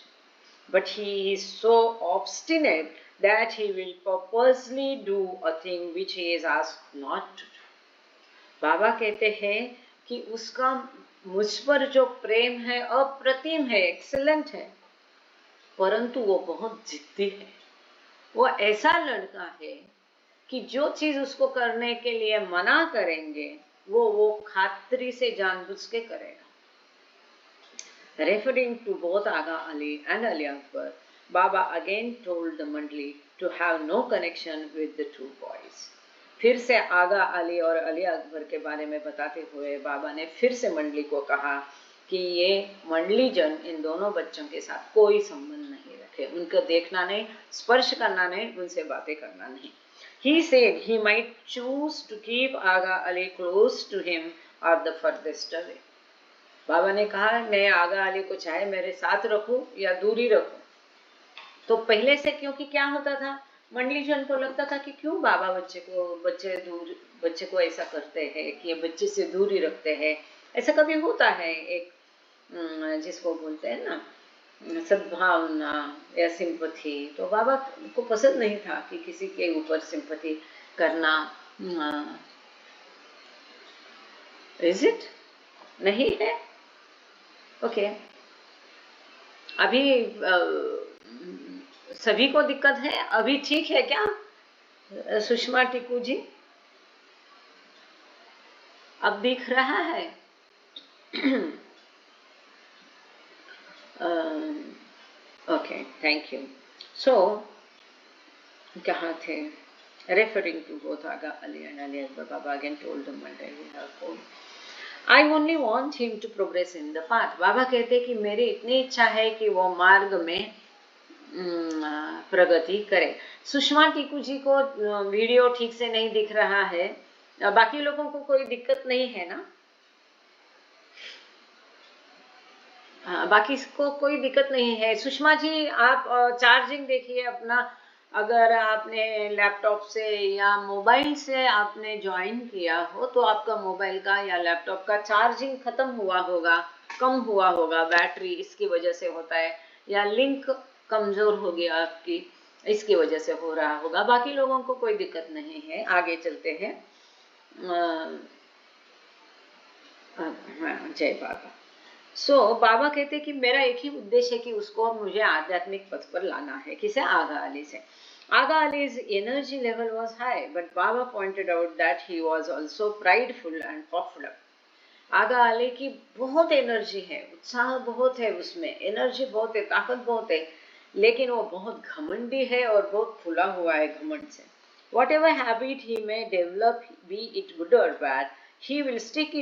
but he is so obstinate that he will purposely do a thing which he is asked not to do। बाबा कहते हैं कि उसका मुझ पर जो प्रेम है अप्रतिम है, एक्सेलेंट है, परंतु वो बहुत जिद्दी है। वो ऐसा लड़का है कि जो चीज उसको करने के लिए मना करेंगे वो खातरी से जानबूझ के करेगा। Referring to both Aga Ali and Ali Akbar, Baba again told the Mandli to have no connection with the two boys। फिर से आगा अली और अली अकबर के बारे में बताते हुए बाबा ने फिर से मंडली को कहा कि ये मंडली जन इन दोनों बच्चों के साथ कोई संबंध नहीं रखे, उनको देखना नहीं, स्पर्श करना नहीं, उनसे बातें करना नहीं। He said he might choose to keep Aga Ali close to him or the furthest away। बाबा ने कहा मैं आगा अली को चाहे मेरे साथ रखूं या दूरी रखूं। तो पहले से, क्योंकि क्या होता था, मंडली जन को लगता था कि क्यों बाबा बच्चे को ऐसा करते हैं कि ये बच्चे से दूरी रखते हैं। ऐसा कभी होता है, एक जिसको बोलते हैं ना सद्भावना या सिंपथी, तो बाबा को पसंद नहीं था कि किसी के ऊपर सिंपथी करना। इज इट नहीं है? ओके अभी सभी को दिक्कत है? अभी ठीक है क्या सुषमा टिकू जी? अब दिख रहा है? Okay, thank you. सो कहाँ थे? Referring to both Aga Ali and Ali Akbar, Baba again told them one day, I only want him to progress in the path. बाबा कहते कि मेरी इतनी इच्छा है कि वो मार्ग में प्रगति करे। सुषमा टीकू जी को वीडियो ठीक से नहीं दिख रहा है, बाकी लोगों को कोई दिक्कत नहीं है ना? बाकी को कोई दिक्कत नहीं है। सुषमा जी आप चार्जिंग देखिए अपना, अगर आपने लैपटॉप से या मोबाइल से आपने ज्वाइन किया हो तो आपका मोबाइल का या लैपटॉप का चार्जिंग खत्म हुआ होगा, कम हुआ होगा, बैटरी इसकी वजह से होता है, या लिंक कमजोर हो गया आपकी, इसकी वजह से हो रहा होगा। बाकी लोगों को कोई दिक्कत नहीं है। आगे चलते हैं। जय बाबा। बाबा कहते कि मेरा एक ही उद्देश्य है कि उसको मुझे आध्यात्मिक पथ पर लाना है। किसे? आगा अली से। Aga Ali's energy level was high, but Baba pointed out that he was also prideful and popular. आगा अली की बहुत एनर्जी है, उत्साह बहुत है, उसमें एनर्जी बहुत है, ताकत बहुत है, लेकिन वो बहुत घमंडी है और बहुत फुला हुआ है घमंड से। Whatever habit he may develop, be it good or bad, he will stick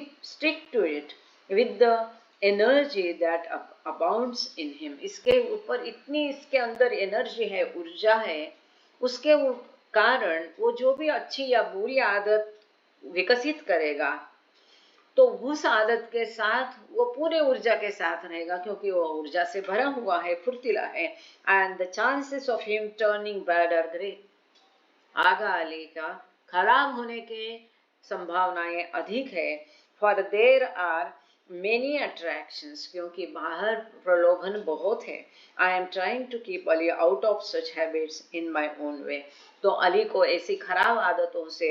to it with the energy that abounds in him. इसके ऊपर इतनी इसके अंदर एनर्जी है, ऊर्जा है, उसके कारण वो जो भी अच्छी या बुरी आदत विकसित करेगा तो उस आदत के साथ वो पूरे ऊर्जा के साथ रहेगा, क्योंकि वो ऊर्जा से भरा हुआ है, फुर्तीला है। And the chances of him turning bad are great. Agha Ali का खराब होने के संभावनाएं अधिक है। For there are many attractions, क्योंकि बाहर प्रलोभन बहुत है। I am trying to keep Ali out of such habits in my own way. तो अली को ऐसी खराब आदतों से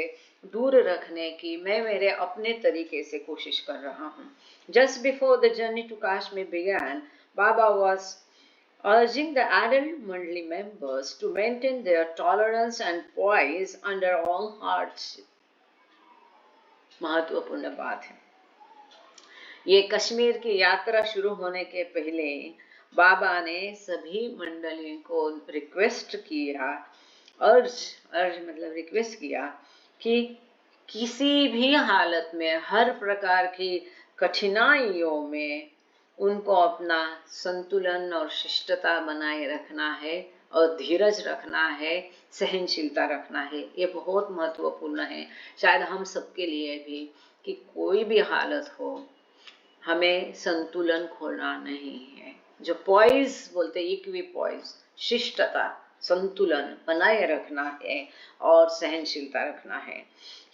दूर रखने की मैं मेरे अपने तरीके से कोशिश कर रहा हूँ। Just before the journey to Kashmir began, Baba was urging the adult Mandali members to maintain their tolerance and poise under all hardship. महत्वपूर्ण बात है। ये कश्मीर की यात्रा शुरू होने के पहले बाबा ने सभी मंडलियों को रिक्वेस्ट किया, अर्ज मतलब रिक्वेस्ट किया कि किसी भी हालत में, हर प्रकार की कठिनाइयों में उनको अपना संतुलन और शिष्टता बनाए रखना है और धीरज रखना है, सहनशीलता रखना है। ये बहुत महत्वपूर्ण है शायद हम सबके लिए भी, कि कोई भी हालत हो हमें संतुलन खोना नहीं है। जो पॉइज बोलते, इक्वी पॉइज, शिष्टता, संतुलन बनाए रखना है और सहनशीलता रखना है।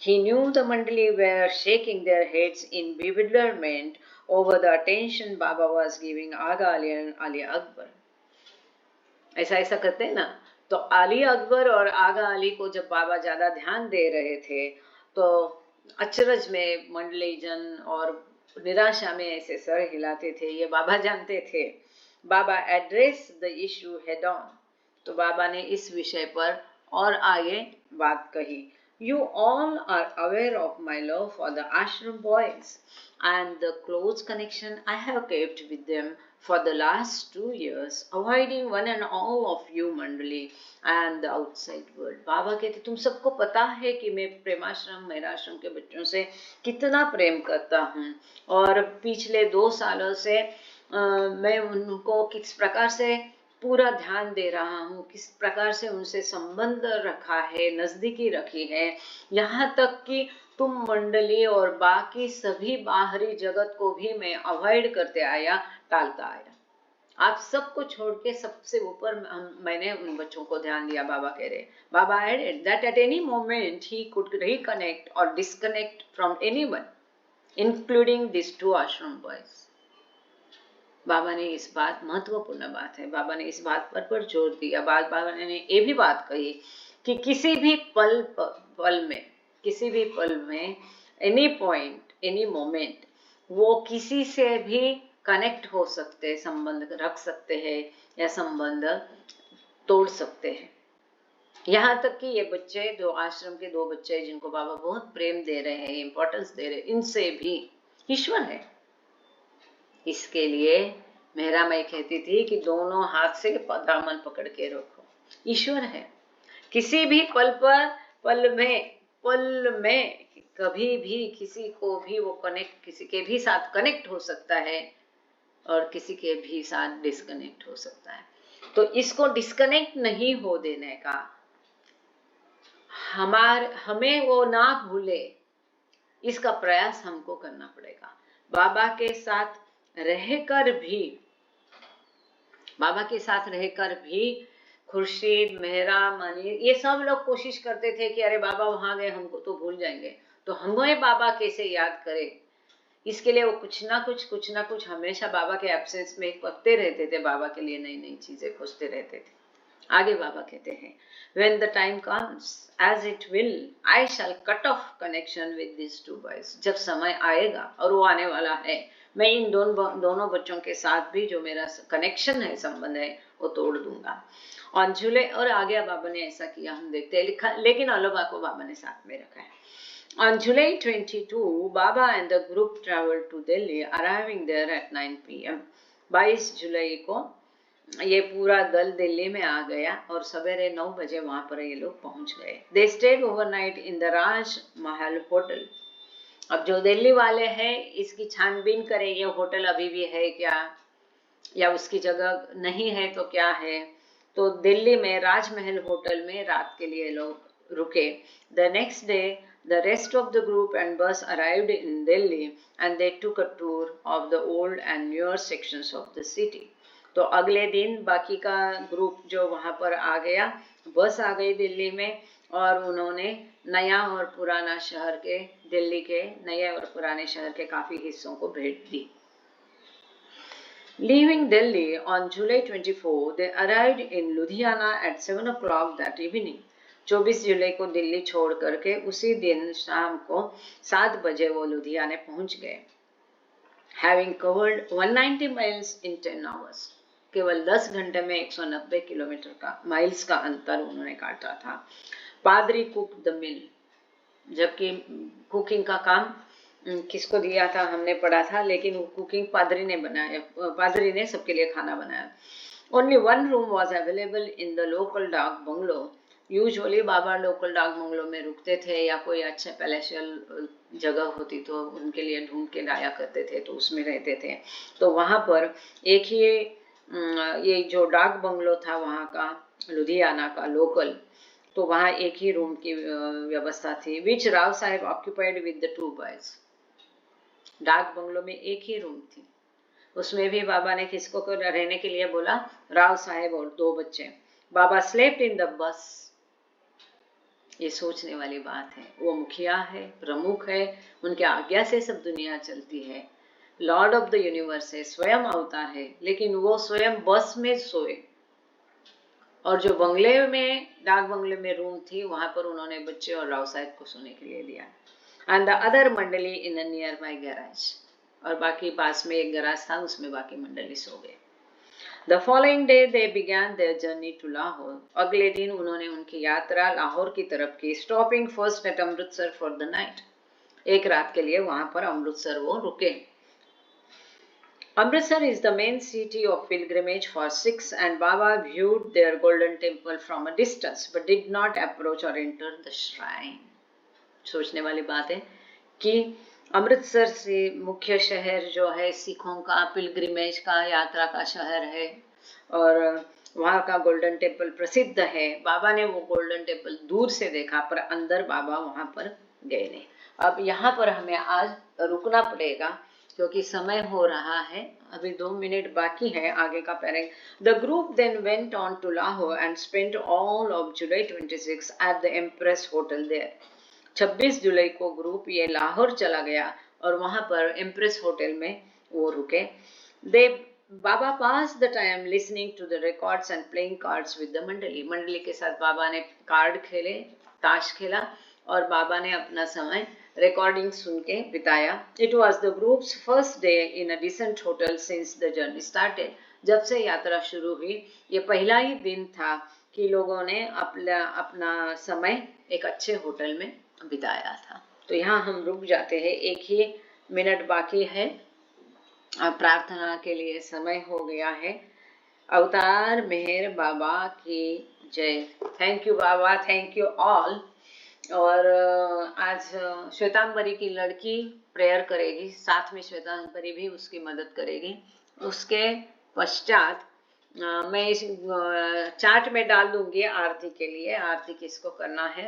He knew the Mandali were shaking their heads in bewilderment over the attention Baba was giving Aga Ali and Ali Akbar. ऐसा करते हैं ना, तो अली अकबर और आगा अली को जब बाबा ज्यादा ध्यान दे रहे थे तो अचरज में मंडली जन और निराशा में ऐसे सर हिलाते थे। ये बाबा जानते थे। Baba address the issue head on. तो बाबा ने इस विषय पर और आगे बात कही। You all are aware of my love for the ashram boys and the close connection I have kept with them for the last 2 years, avoiding one and all of you Mandali and the outside world. बाबा कहते तुम सबको पता है कि मैं प्रेमाश्रम, मैराश्रम के बच्चों से कितना प्रेम करता हूँ और पिछले 2 सालों से मैं उनको किस प्रकार से पूरा ध्यान दे रहा हूँ, किस प्रकार से उनसे संबंध रखा है, नजदीकी रखी है, यहाँ तक कि तुम मंडली और बाकी सभी बाहरी जगत को भी मैं अवॉइड करते आया, टालता आया। आप सबको छोड़ के सबसे ऊपर मैंने उन बच्चों को ध्यान दिया। बाबा कह रहे, बाबा added that at any moment he could reconnect or disconnect from anyone, including these 2 ashram boys. बाबा ने इस बात, महत्वपूर्ण बात है, बाबा ने इस बात पर जोर दिया। बाबा ने ये भी बात कही कि किसी भी पल में एनी पॉइंट, एनी मोमेंट वो किसी से भी कनेक्ट हो सकते हैं, संबंध रख सकते हैं या संबंध तोड़ सकते हैं। यहाँ तक कि ये बच्चे, जो आश्रम के 2 बच्चे जिनको बाबा बहुत प्रेम दे रहे हैं, इंपॉर्टेंस दे रहे हैं, इनसे भी ईश्वर है। इसके लिए मेहरा माई कहती थी कि दोनों हाथ से दामन पकड़ के रखो, ईश्वर है। किसी भी पल में कभी भी किसी को भी वो कनेक्ट, किसी के भी साथ कनेक्ट हो सकता है और किसी के भी साथ डिस्कनेक्ट हो सकता है। तो इसको डिस्कनेक्ट नहीं हो देने का, हमें वो ना भूले, इसका प्रयास हमको करना पड़ेगा। बाबा के साथ रहकर भी खुर्शीद, मेहरा, मनीर, ये सब लोग कोशिश करते थे कि अरे बाबा वहां गए, हमको तो भूल जाएंगे, तो हमें बाबा कैसे याद करे। इसके लिए वो कुछ ना कुछ हमेशा बाबा के एब्सेंस में करते रहते थे, बाबा के लिए नई नई चीजें खोजते रहते थे। आगे बाबा कहते हैं, when the time comes as it will I shall cut off connection with these 2 boys। जब समय आएगा, और वो आने वाला है, मैं इन दोनों बच्चों के साथ भी जो मेरा कनेक्शन है, संबंध है, वो तोड़ दूंगा। ऑन जुलाई, और आगे बाबा ने ऐसा किया, हम देखते हैं लिखा, लेकिन अलोबा को बाबा ने साथ में रखा है। On July 22, Baba and the group traveled to Delhi, arriving there at 9 p.m. 22 जुलाई को ये पूरा दल दिल्ली में आ गया और सवेरे 9 बजे वहां पर ये लोग पहुंच गए। They stayed overnight in the Raj Mahal hotel. अब जो दिल्ली वाले हैं, इसकी छानबीन करें, ये होटल अभी भी है क्या, या उसकी जगह नहीं है तो क्या है। तो दिल्ली में राजमहल होटल में रात के लिए लोग रुके। The next day the rest of the group and bus arrived in Delhi and they took a tour of the old and newer sections of the city। तो अगले दिन बाकी का ग्रुप जो वहां पर आ गया, बस आ गई दिल्ली में, और उन्होंने नया और पुराना शहर के, दिल्ली के नए और पुराने शहर के काफी हिस्सों को भेंट दी। Leaving Delhi on July 24, they arrived in Ludhiana at 7 o'clock that evening। 24 जुलाई को दिल्ली छोड़ करके उसी दिन शाम को 7 बजे वो लुधियाना पहुंच गए। Having covered 190 miles in 10 hours। केवल 10 घंटे में 190 किलोमीटर का माइल्स का अंतर उन्होंने काटा था। पादरी कुक द मिल, जबकि कुकिंग का काम किसको दिया था हमने पढ़ा था, लेकिन वो कुकिंग पादरी ने बनाया, पादरी ने सबके लिए खाना बनाया। Only 1 room was available in the local डाक बंगलो। यूजुअली बाबा लोकल डाक बंगलो में रुकते थे, या कोई अच्छे पैलेशियल जगह होती तो उनके लिए ढूंढ के लाया करते थे, तो उसमें रहते थे। तो वहां पर एक ही ये जो डाक बंगलो था वहां का, लुधियाना का लोकल, तो वहां एक ही रूम की व्यवस्था थी। विच राव साहेब ऑक्यूपाइड विद द 2 बॉयज। डाक बंगलो में एक ही रूम थी, उसमें भी बाबा ने किसको रहने के लिए बोला, राव साहेब और 2 बच्चे। बाबा स्लेप्ट इन द बस। ये सोचने वाली बात है, वो मुखिया है, प्रमुख है, उनके आज्ञा से सब दुनिया चलती है, लॉर्ड ऑफ द यूनिवर्स है, स्वयं अवतार है, लेकिन वो स्वयं बस में सोए। और जो बंगले में, डाक बंगले में रूम थी, वहां पर उन्होंने बच्चे और राव साहब को सोने के लिए दिया। एंड द अदर मंडली इन अ नियर बाय गैराज, और बाकी पास में एक गैराज था, उसमें बाकी मंडली सो गए। The following day they began their journey to Lahore. अगले दिन उन्होंने उनकी यात्रा लाहौर की तरफ की, stopping first at Amritsar for the night. एक रात के लिए वहां पर अमृतसर वो रुके। Amritsar is the main city of pilgrimage for Sikhs, and Baba viewed their golden temple from a distance but did not approach or enter the shrine। सोचने वाली बात है कि अमृतसर से मुख्य शहर जो है सिखों का, पिलग्रिमेज का, यात्रा का शहर है, और वहाँ का गोल्डन टेम्पल प्रसिद्ध है। बाबा ने वो गोल्डन टेम्पल दूर से देखा, पर अंदर बाबा वहाँ पर गए नहीं। अब यहाँ पर हमें आज रुकना पड़ेगा क्योंकि समय हो रहा है, अभी 2 मिनट बाकी है आगे का paragraph. The group then went on to Lahore and spent all of July 26 at the Empress hotel there. 26 जुलाई को ग्रुप ये लाहौर चला गया और वहां पर एम्प्रेस होटल में वो रुके। They Baba pass the time listening to the records and playing cards with the mandali. मंडली के साथ बाबा ने कार्ड खेले, ताश खेला, और बाबा ने अपना समय रिकॉर्डिंग सुन के बिताया। It was the group's first day in a decent hotel since the journey started. जब से यात्रा शुरू हुई, ये पहला ही दिन था कि लोगों ने अपना समय एक अच्छे होटल में बिताया था। तो यहाँ हम रुक जाते हैं, 1 ही मिनट बाकी है, प्रार्थना के लिए समय हो गया है। अवतार मेहर बाबा की जय। Thank you Baba, thank you all. और आज श्वेतांबरी की लड़की प्रेयर करेगी, साथ में श्वेतांबरी भी उसकी मदद करेगी। उसके पश्चात मैं इस चार्ट में डाल दूंगी आरती के लिए, आरती किसको करना है।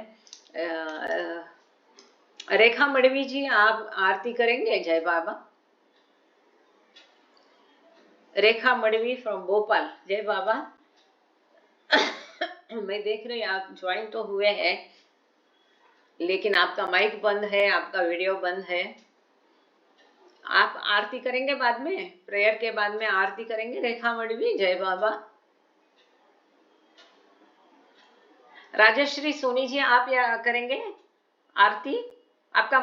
रेखा मडवी जी आप आरती करेंगे? जय बाबा। रेखा मडवी फ्रॉम भोपाल, जय बाबा। मैं देख रही आप ज्वाइन तो हुए हैं, लेकिन आपका माइक बंद है, आपका वीडियो बंद है। आप आरती करेंगे बाद में, प्रेयर के बाद में आरती करेंगे रेखा मडवी? जय बाबा। राजश्री सोनी जी आप या करेंगे आरती? आपका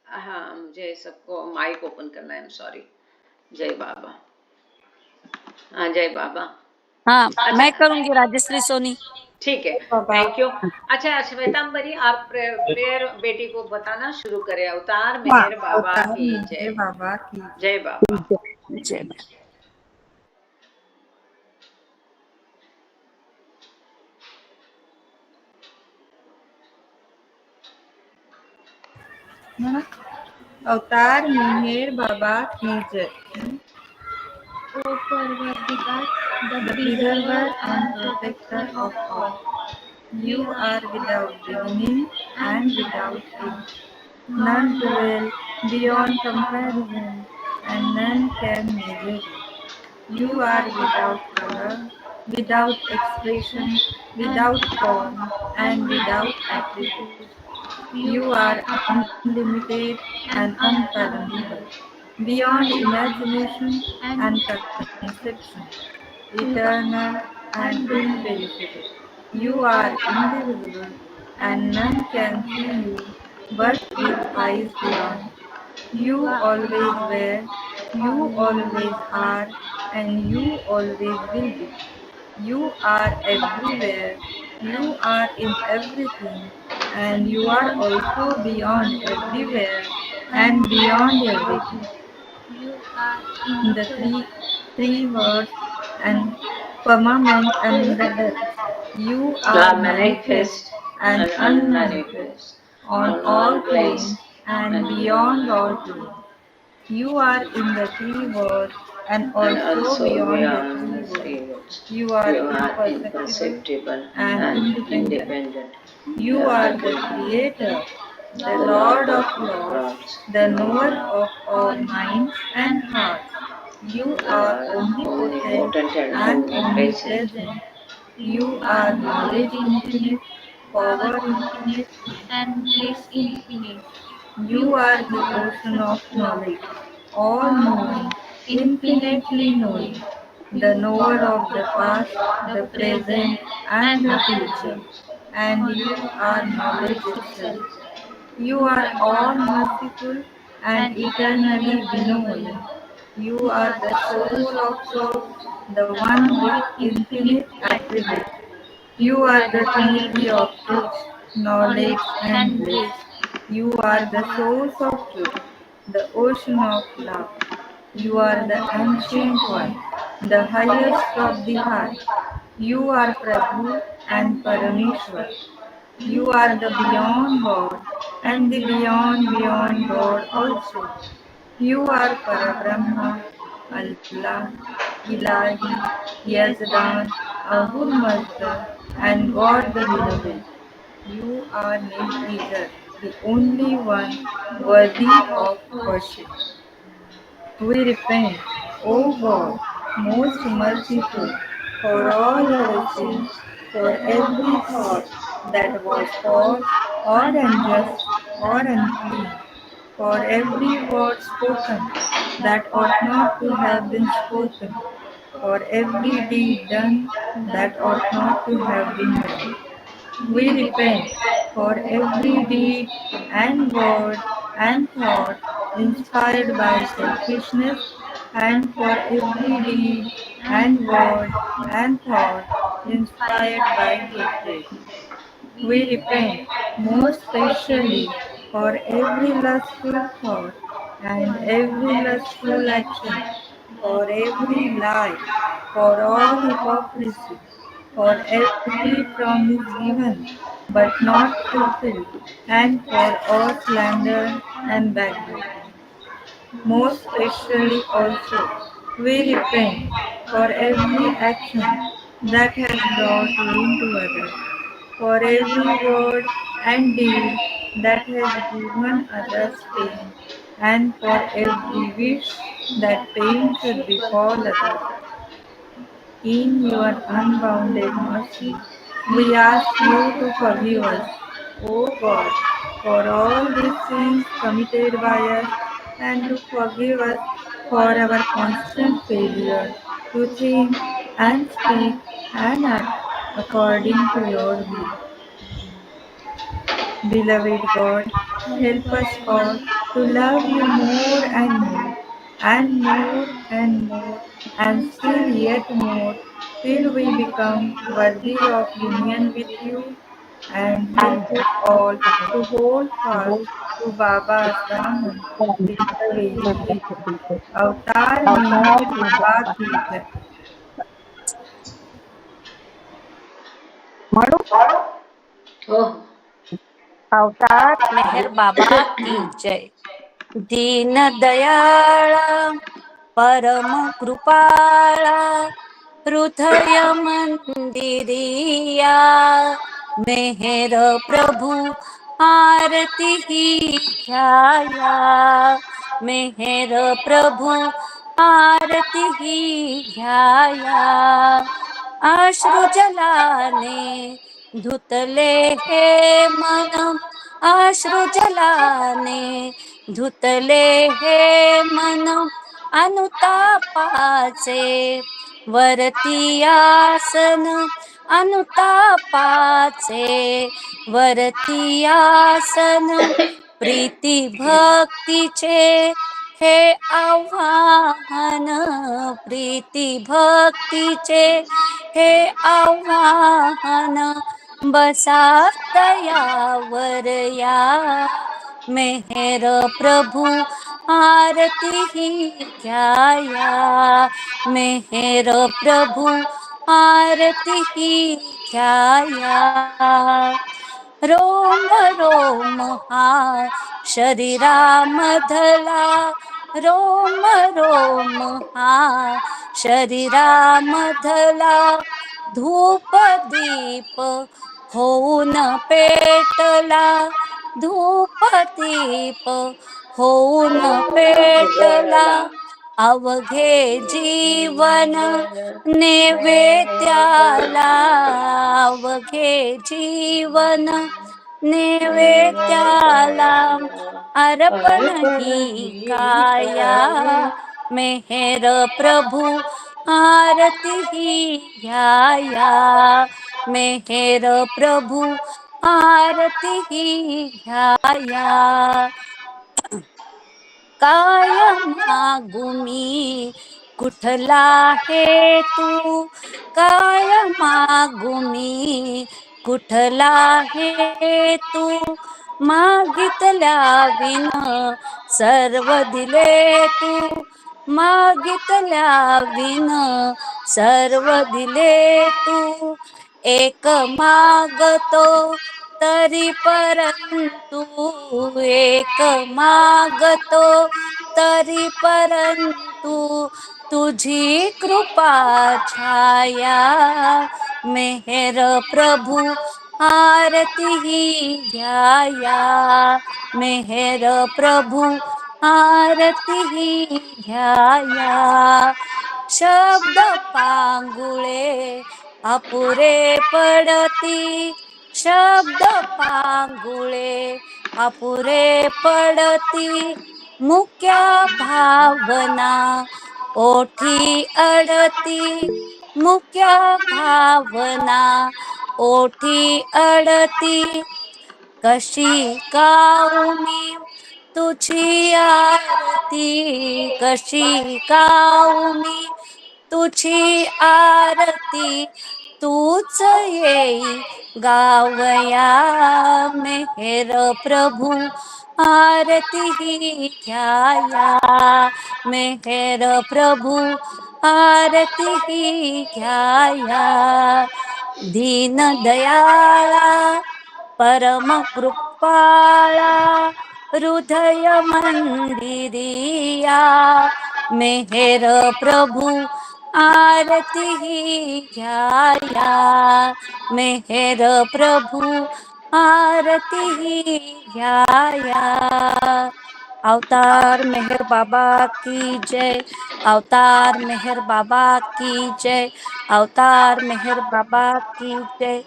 हाँ, मुझे सबको माइक ओपन करना है, सॉरी। जय बाबा। हाँ जय बाबा। हाँ, मैं करूंगी राजश्री सोनी। ठीक है, थैंक यू। अच्छा श्वेतांबरी आप प्रेयर बेटी को बताना शुरू करें। अवतार मेहर बाबा की जय। बाबा की जय बाबा। जय अवतार मेहर बाबा की जय। O Parvatigar, the The preserver preserver and and protector protector of of all. all. You are without beginning and without end. None dwell beyond comparison, and none can measure you. You are without color, without expression, without form, and without attribute. You are unlimited and unfathomable, beyond imagination and conception, eternal and imperishable. You are indivisible, and none can see you but with eyes beyond. You always were, you always are, and you always will be. You are everywhere, you are in everything, and you are also beyond everywhere and beyond everything. You are In the three words and firmament and the depths, you are manifest Manifest and and unmanifest unmanifest on on all all planes planes and and beyond beyond all all planes. planes, You are in the three worlds and and also also beyond the beyond three the worlds. 3 worlds. You are You are imperceptible imperceptible and and independent. independent. You are the Creator, the The Lord Lord of of Lords, Lords, the the knower knower of all minds and hearts. You You are are omnipotent omnipotent and and omnipresent. omnipresent. You are knowledge infinite, power infinite. and bliss infinite. You are the ocean of knowledge, all knowing, infinitely knowing, the knower of the past, the present, and the future. And you are knowledge itself. You are all merciful and eternally benevolent. You are the soul of souls, the one with infinite attributes. You are the Trinity of truth, knowledge, and bliss. You are the source of truth, the ocean of love. You are the ancient one, the highest of the high. You are Prabhu and Parameshwar. You are the beyond God and the beyond God also. You are Parabrahma, Allah, Ilahi, Yazdan, Ahur Mazda, and God the Beloved. You are Nirvijar, the only one worthy of worship. We repent, O God, most merciful, for all our sins, for every thought that was false or unjust or unclean, for every word spoken that ought not to have been spoken, for every deed done that ought not to have been done. We repent for every deed and word and thought inspired by selfishness, and for every deed and word and thought inspired by hatred. We repent most especially for every lustful thought and every lustful action, for every lie, for all hypocrisy, for every promise given but not fulfilled, and for all slander and backbiting. Most especially also, we repent for every action that has brought ruin to others, for every word and deed that has given others pain, and for every wish that pain should befall others. In your unbounded mercy, we ask you to forgive us, O God, for all these sins committed by us, and to forgive us for our constant failure to think and speak and act according to your will. Beloved God, help us all to love you more and more, and more and more, and still yet more, till we become worthy of union with you, and help us all to hold fast to Baba's Daman till the very end. अवतार मेहर बाबा की जय. म्हणू हो. अवतार मेहर बाबा की जय. दीन दयाळा परम कृपाळा हृदय मंदिरिया मेहर प्रभु आरती ही घ्याया मेहर प्रभु आरती ही घ्याया अश्रु जलाने धुतले हे मन अश्रु जलाने धुतले हे मन अनुतापाचे वरती आसन अनुतापाचे वरती आसन प्रीती भक्तीचे हे आव्हान प्रीती भक्तीचे हे आव्हान बसा दयावर या मेहर प्रभु आरती ही घ्याया मेहर प्रभु आरती ही घ्याया रोम रोम हा शरीरामधला रोम रोम हा शरीरामधला धूप दीप होऊन पेटला धूप दीप होऊन पेटला अवघे जीवन नैवेद्याला अवघे जीवन नैवेद्याला अर्पण ही काया मेहर प्रभु आरती ही घ्याया मेहर प्रभु आरती ही घ्याया काय मागुमी कुठला हेतू काय मागुमी कुठला हेतू मागितल्या विन सर्व दिले तू मागितल्या विन सर्व दिले तू एक मागतो तरी परंतु एक मागतो तरी परंतु तुझी कृपा छाया मेहर प्रभु आरती ही घ्याया मेहर प्रभु आरती ही घ्याया शब्द पांगुळे अपुरे पडती शब्द पांगुळे अपुरे पडती मुक्या भावना ओठी अडती मुक्या भावना ओठी अडती कशी गाऊनी तुझी आरती कशी गाऊनी तुझी आरती तूच येई गावया मेहर प्रभु आरती ही घ्याया मेहर प्रभु आरती ही घ्याया दीन दयाळा परम कृपाळा हृदय मंदिरिया मेहर प्रभु आरती ही घ्याया मेहर प्रभु आरती ही घ्याया अवतार मेहर बाबा की जय अवतार मेहर बाबा की जय अवतार मेहर बाबा की जय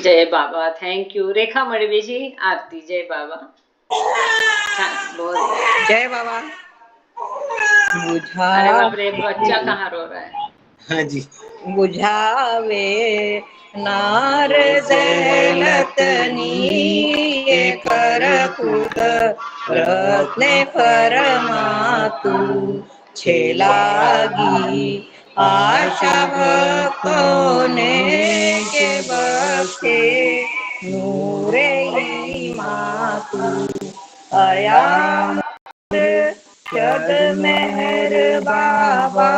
जय बाबा. Thank you. रेखा मडवी जी, आरती. जय बाबा. बहुत जय बाबा. अरे बाप रे, बच्चा कहाँ रो रहा है? हाँ जी. बुझावे नार दलतनी कर खुद रत्ने फरमातु छेलागी आशा भक्तों के बख्शे नूरे मातु अया जग मेहर बाबा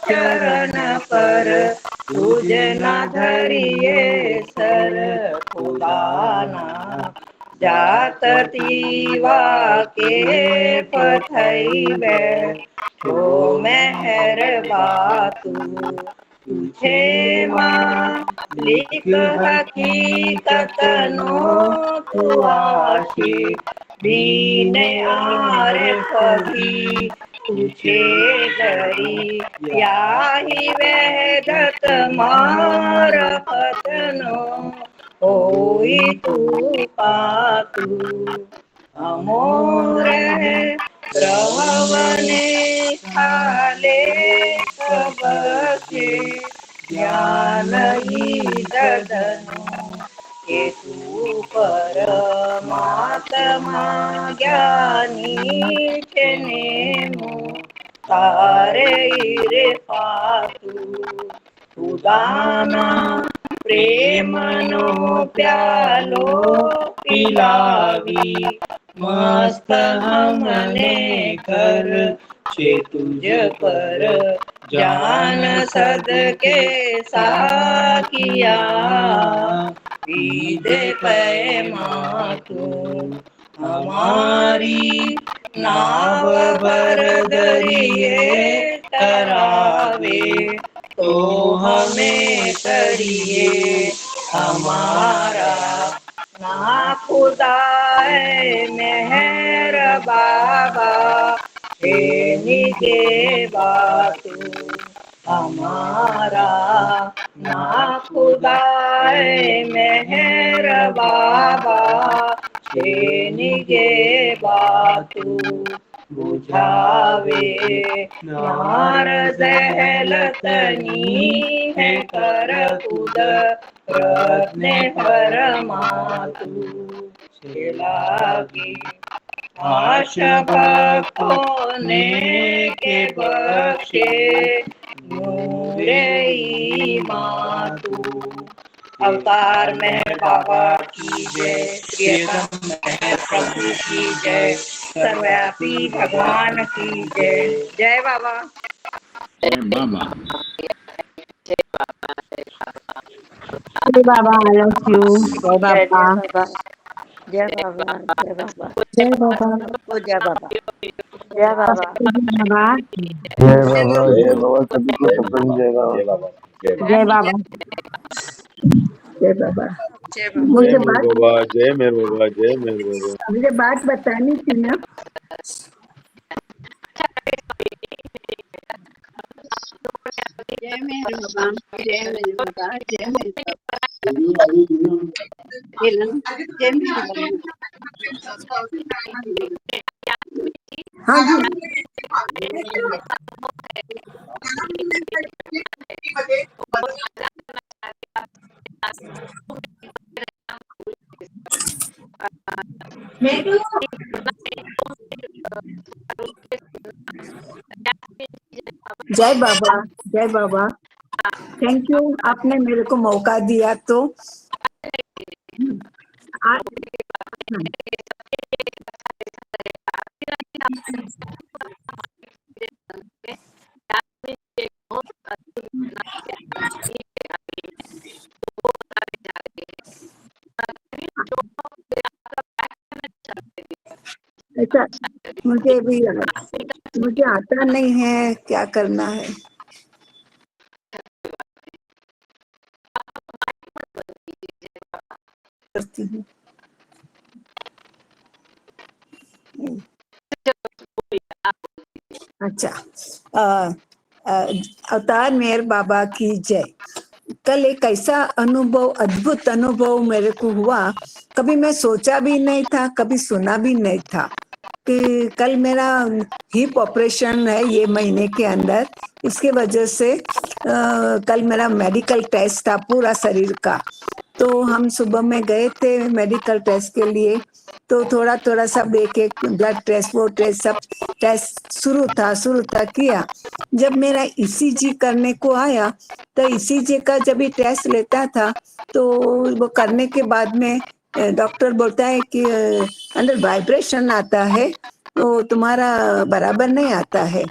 चरण पर तुझ ना धरिए सर खुदाना जात तीवा के पथई बैठो मेहर बातू तुझे मालिक हकीकत नो तू आशी दीन आरे पगी तुझे डरी याही वेदत मार पतनो होई तू पातू अमोर है प्रभवने खाले सबके ज्ञान ही ददनो के तू परमात्मा ज्ञानी के नेमो तारे रे पातू उदाना प्रेम नो प्यालो पिलावी मस्त हमने कर छे तुझ पर जान सदके साकिया दे पैमा तू हमारी नाव भर दरिए करावे तो हमें करिए हमारा ना खुदा है मेहर बाबा हे निगे बातू हमारा ना खुदा है मेहर बाबा हे निगे बातू बुझावे नार दहलतनी है कर खुद रत्ने परमातु लागी आशा भक्तों ने के बख्शे नूरे मातु अवतार मेहर बाबा की जय प्रियतम मेहर प्रभु की जय सर्वव्यापी भगवान की जय जय बाबा जय बाबा. जय बाबा I love you जय बाबा जय बाबा जय बाबा जय बाबा जय बाबा जय बाबा जय जय बाबा बाबा सभी को सत्संग जय बाबा. जय बाबा जय बाबा. जय मुझे मेहर बात बाबा जय मेहर बाबा जय मेहर बाबा. मुझे बात बतानी थी ना. जय मेहर बाबा जय मेहर बाबा जय मेहर बाबा जय मेहर बाबा. हाँ जी. जय बाबा जय बाबा थैंक यू, आपने मेरे को मौका दिया तो आज ऐसा मुझे भी मुझे आता नहीं है, क्या करना है। करती हूँ। अच्छा, अवतार मेहर बाबा की जय। कल एक ऐसा अनुभव, अद्भुत अनुभव मेरे को हुआ, कभी मैं सोचा भी नहीं था, कभी सुना भी नहीं था कि कल मेरा हिप ऑपरेशन है ये महीने के अंदर। इसके वजह से कल मेरा मेडिकल टेस्ट था पूरा शरीर का। तो हम सुबह में गए थे मेडिकल टेस्ट के लिए, तो थोड़ा थोड़ा सब एक एक ब्लड टेस्ट, वो टेस्ट, सब टेस्ट शुरू था किया। जब मेरा ईसीजी करने को आया, तो ईसीजी का जब भी टेस्ट लेता था, तो वो करने के बाद में डॉक्टर बोलता है कि अंदर वाइब्रेशन आता है, तो तुम्हारा बराबर नहीं आता है,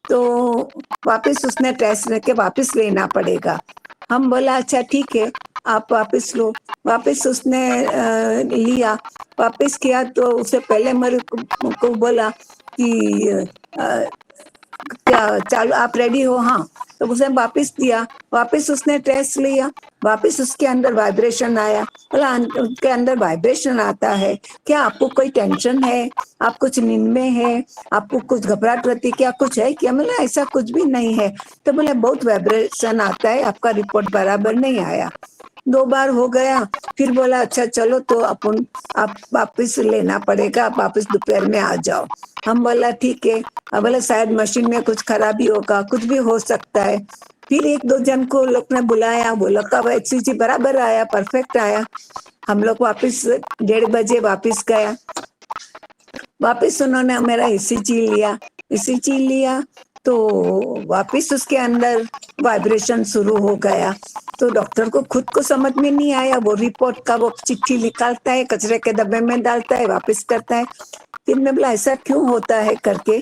तो वापस उसने टेस्ट लेके वापस लेना पड़ेगा। हम बोला अच्छा ठीक है, आप वापस लो। वापस उसने लिया, वापस किया, तो उससे पहले मेरे को बोला कि क्या चालू, आप रेडी हो? हाँ। तो उसने वापस दिया, वापस उसने टेस्ट लिया, वापस उसके अंदर वाइब्रेशन आया। बोला उसके अंदर वाइब्रेशन आता है, क्या आपको कोई टेंशन है? आप कुछ नींद में है? आपको कुछ घबराहट रहती, क्या कुछ है क्या? बोला ऐसा कुछ भी नहीं है। तो बोले बहुत वाइब्रेशन आता है, आपका रिपोर्ट बराबर नहीं आया। 2 बार हो गया, फिर बोला अच्छा चलो, तो अपन आप वापस लेना पड़ेगा, आप वापस दोपहर में आ जाओ। हम बोला ठीक है। अब बोला शायद मशीन में कुछ खराबी होगा, कुछ भी हो सकता है। फिर 1-2 जन को लोग ने बुलाया, बोला कब HCG बराबर आया, परफेक्ट आया। हम लोग वापस 1:30 बजे वापस गया, वापस उन्होंने मेरा ईसीजी लिया, तो वापस उसके अंदर वाइब्रेशन शुरू हो गया। तो डॉक्टर को खुद को समझ में नहीं आया, वो रिपोर्ट का वो चिट्ठी निकालता है, कचरे के डब्बे में डालता है, वापस करता है। फिर मैं बोला ऐसा क्यों होता है करके।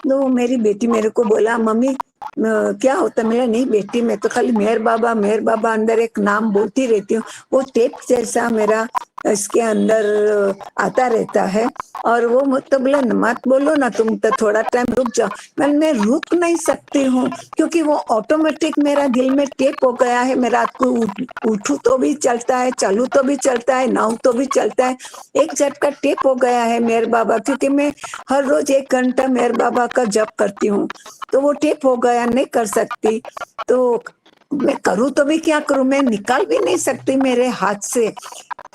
तो मेरी बेटी मेरे को बोला मम्मी क्या होता? मेरा नहीं बेटी, मैं तो खाली मेहर बाबा अंदर एक नाम बोलती रहती हूँ, वो टेप जैसा मेरा इसके अंदर आता रहता है। और वो मतलब बोला मत बोलो ना, तुम तो थोड़ा टाइम रुक जाओ। मैं रुक नहीं सकती हूँ, क्योंकि वो ऑटोमेटिक मेरा दिल में टेप हो गया है। मैं रात को उठू तो भी चलता है, चलू तो भी चलता है, नाऊ तो भी चलता है, एक झटका टेप हो गया है मेहर बाबा। क्योंकि मैं हर रोज 1 घंटा मेहर बाबा का जप करती हूँ, तो वो टेप हो गया, नहीं कर सकती। तो मैं करूँ तो भी क्या करूँ, मैं निकाल भी नहीं सकती मेरे हाथ से।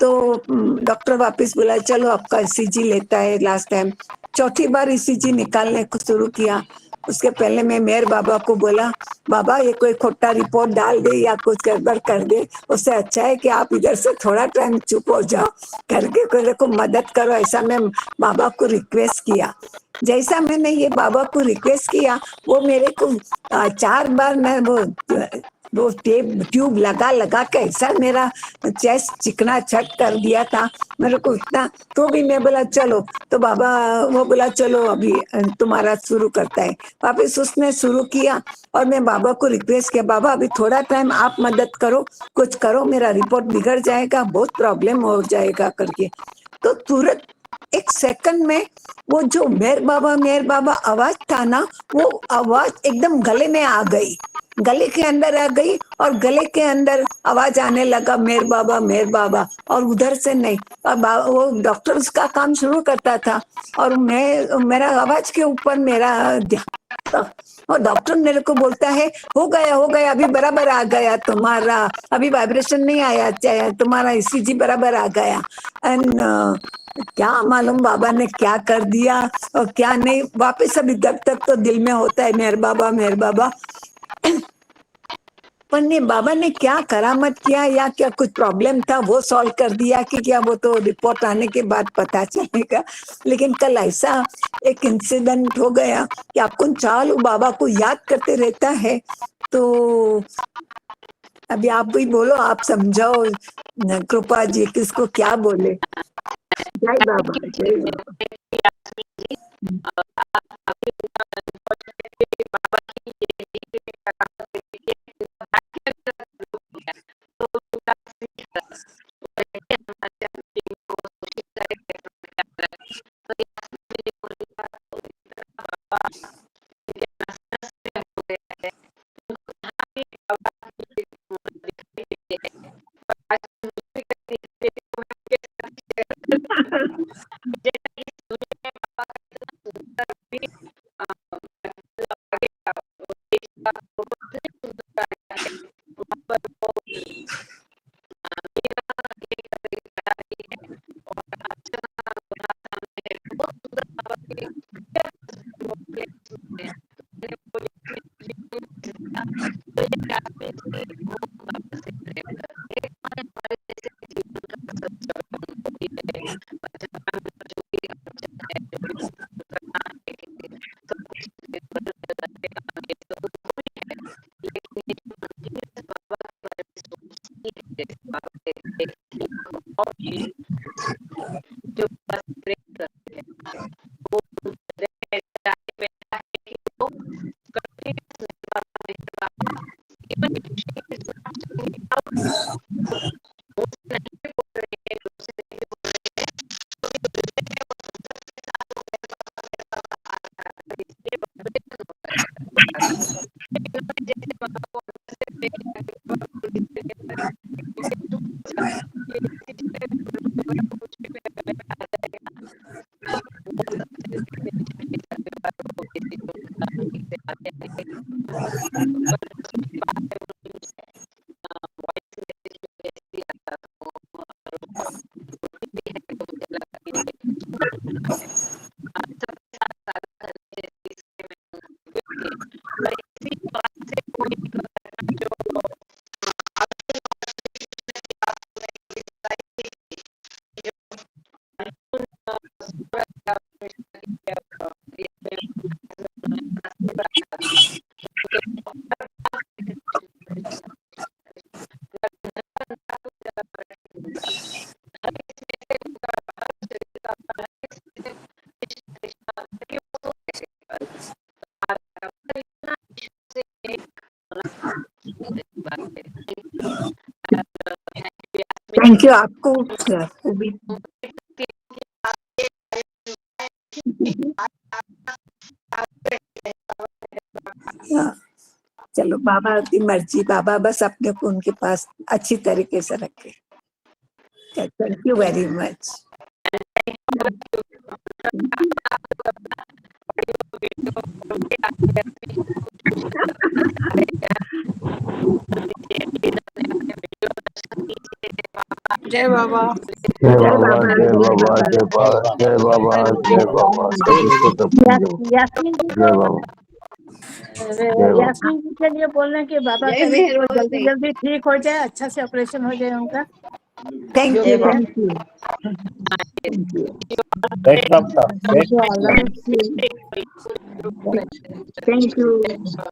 तो डॉक्टर वापस बोला चलो आपका ईसीजी लेता है। लास्ट टाइम 4थी बार ईसीजी निकालने को शुरू किया। उसके पहले मैं मेहर बाबा को बोला बाबा ये कोई खोटा रिपोर्ट डाल दे या कुछ गड़बड़ कर दे, उससे अच्छा है कि आप इधर से थोड़ा टाइम चुप हो जाओ, करके मेरे को मदद करो। ऐसा मैं बाबा को रिक्वेस्ट किया। जैसा मैंने ये बाबा को रिक्वेस्ट किया, वो मेरे को 4 बार मैं वो ट्यूब लगा के ऐसा मेरा चेस्ट चिकना छट कर दिया था मेरे को इतना। तो भी मैं बोला चलो, तो बाबा वो बोला चलो अभी तुम्हारा शुरू करता है। वापिस उसने शुरू किया, और मैं बाबा को रिक्वेस्ट किया बाबा अभी थोड़ा टाइम आप मदद करो, कुछ करो, मेरा रिपोर्ट बिगड़ जाएगा, बहुत प्रॉब्लम हो जाएगा करके। तो तुरंत 1 सेकंड में वो जो मेहर बाबा आवाज था ना, वो आवाज एकदम गले में आ गई, गले के अंदर आ गई, और गले के अंदर आवाज आने लगा मेहर बाबा। और उधर से नहीं, वो डॉक्टर उसका काम शुरू करता था, और मेरा आवाज के ऊपर मेरा ध्यान। और डॉक्टर मेरे को बोलता है हो गया, अभी बराबर आ गया तुम्हारा, अभी वाइब्रेशन नहीं आया, तुम्हारा ईसीजी बराबर आ गया। एंड क्या मालूम बाबा ने क्या कर दिया और क्या नहीं। वापस अभी तक तो दिल में होता है मेहर बाबा। पर ने बाबा ने क्या करामत किया, या क्या कुछ प्रॉब्लम था वो सॉल्व कर दिया कि क्या, वो तो रिपोर्ट आने के बाद पता चलेगा। लेकिन कल ऐसा एक इंसिडेंट हो गया कि आपको चालू बाबा को याद करते रहता है, तो अभी आप भी बोलो, आप समझाओ कृपा जी किसको क्या बोले। जय बाबा, जय बाबा। थैंक यू आपको भी। चलो बाबा की मर्जी, बाबा बस अपने को उनके पास अच्छी तरीके से रखे। Thank you very much. जय बाबा। जय बाबा, जय बाबा, जय बाबा, जय बाबा, जय बाबा। सबको सब यास्मीन जी जय बाबा, जय बाबा। यास्मीन जी के लिए बोल रहे हैं कि बाबा जय करे कि वो मेहर बोल जल्दी रही। जल्दी ठीक हो जाए, अच्छा से ऑपरेशन हो जाए उनका। थैंक जो यू, भी है। Thank you, thank you, Next doctor, next thank you,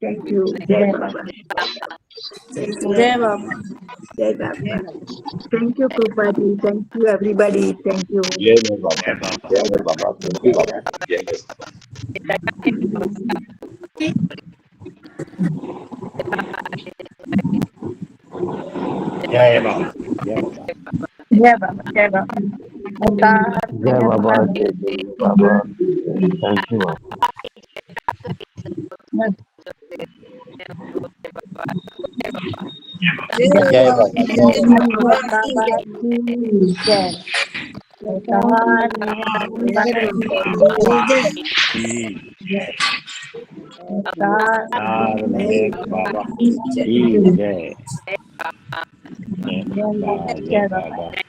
thank you. जय बाबा, जय बाबा। जय Baba. Thank you Kripa ji, thank you everybody, thank you. जय मेरे बाबा, जय मेरे बाबा, थैंक यू बाबा, जय मेरे जय बाबा, जय बाबा, जय बाबा। जय बाबा। अवतार जय मेहर बाबा, बाबा। जय बाबा, थैंक यू बाबा। जय बाबा, जय बाबा। मेहर बाबा की जय। अवतार मेहर बाबा की जय। अवतार तार मेहर बाबा की जय। जय बाबा, जय जय बाबा। बाबा।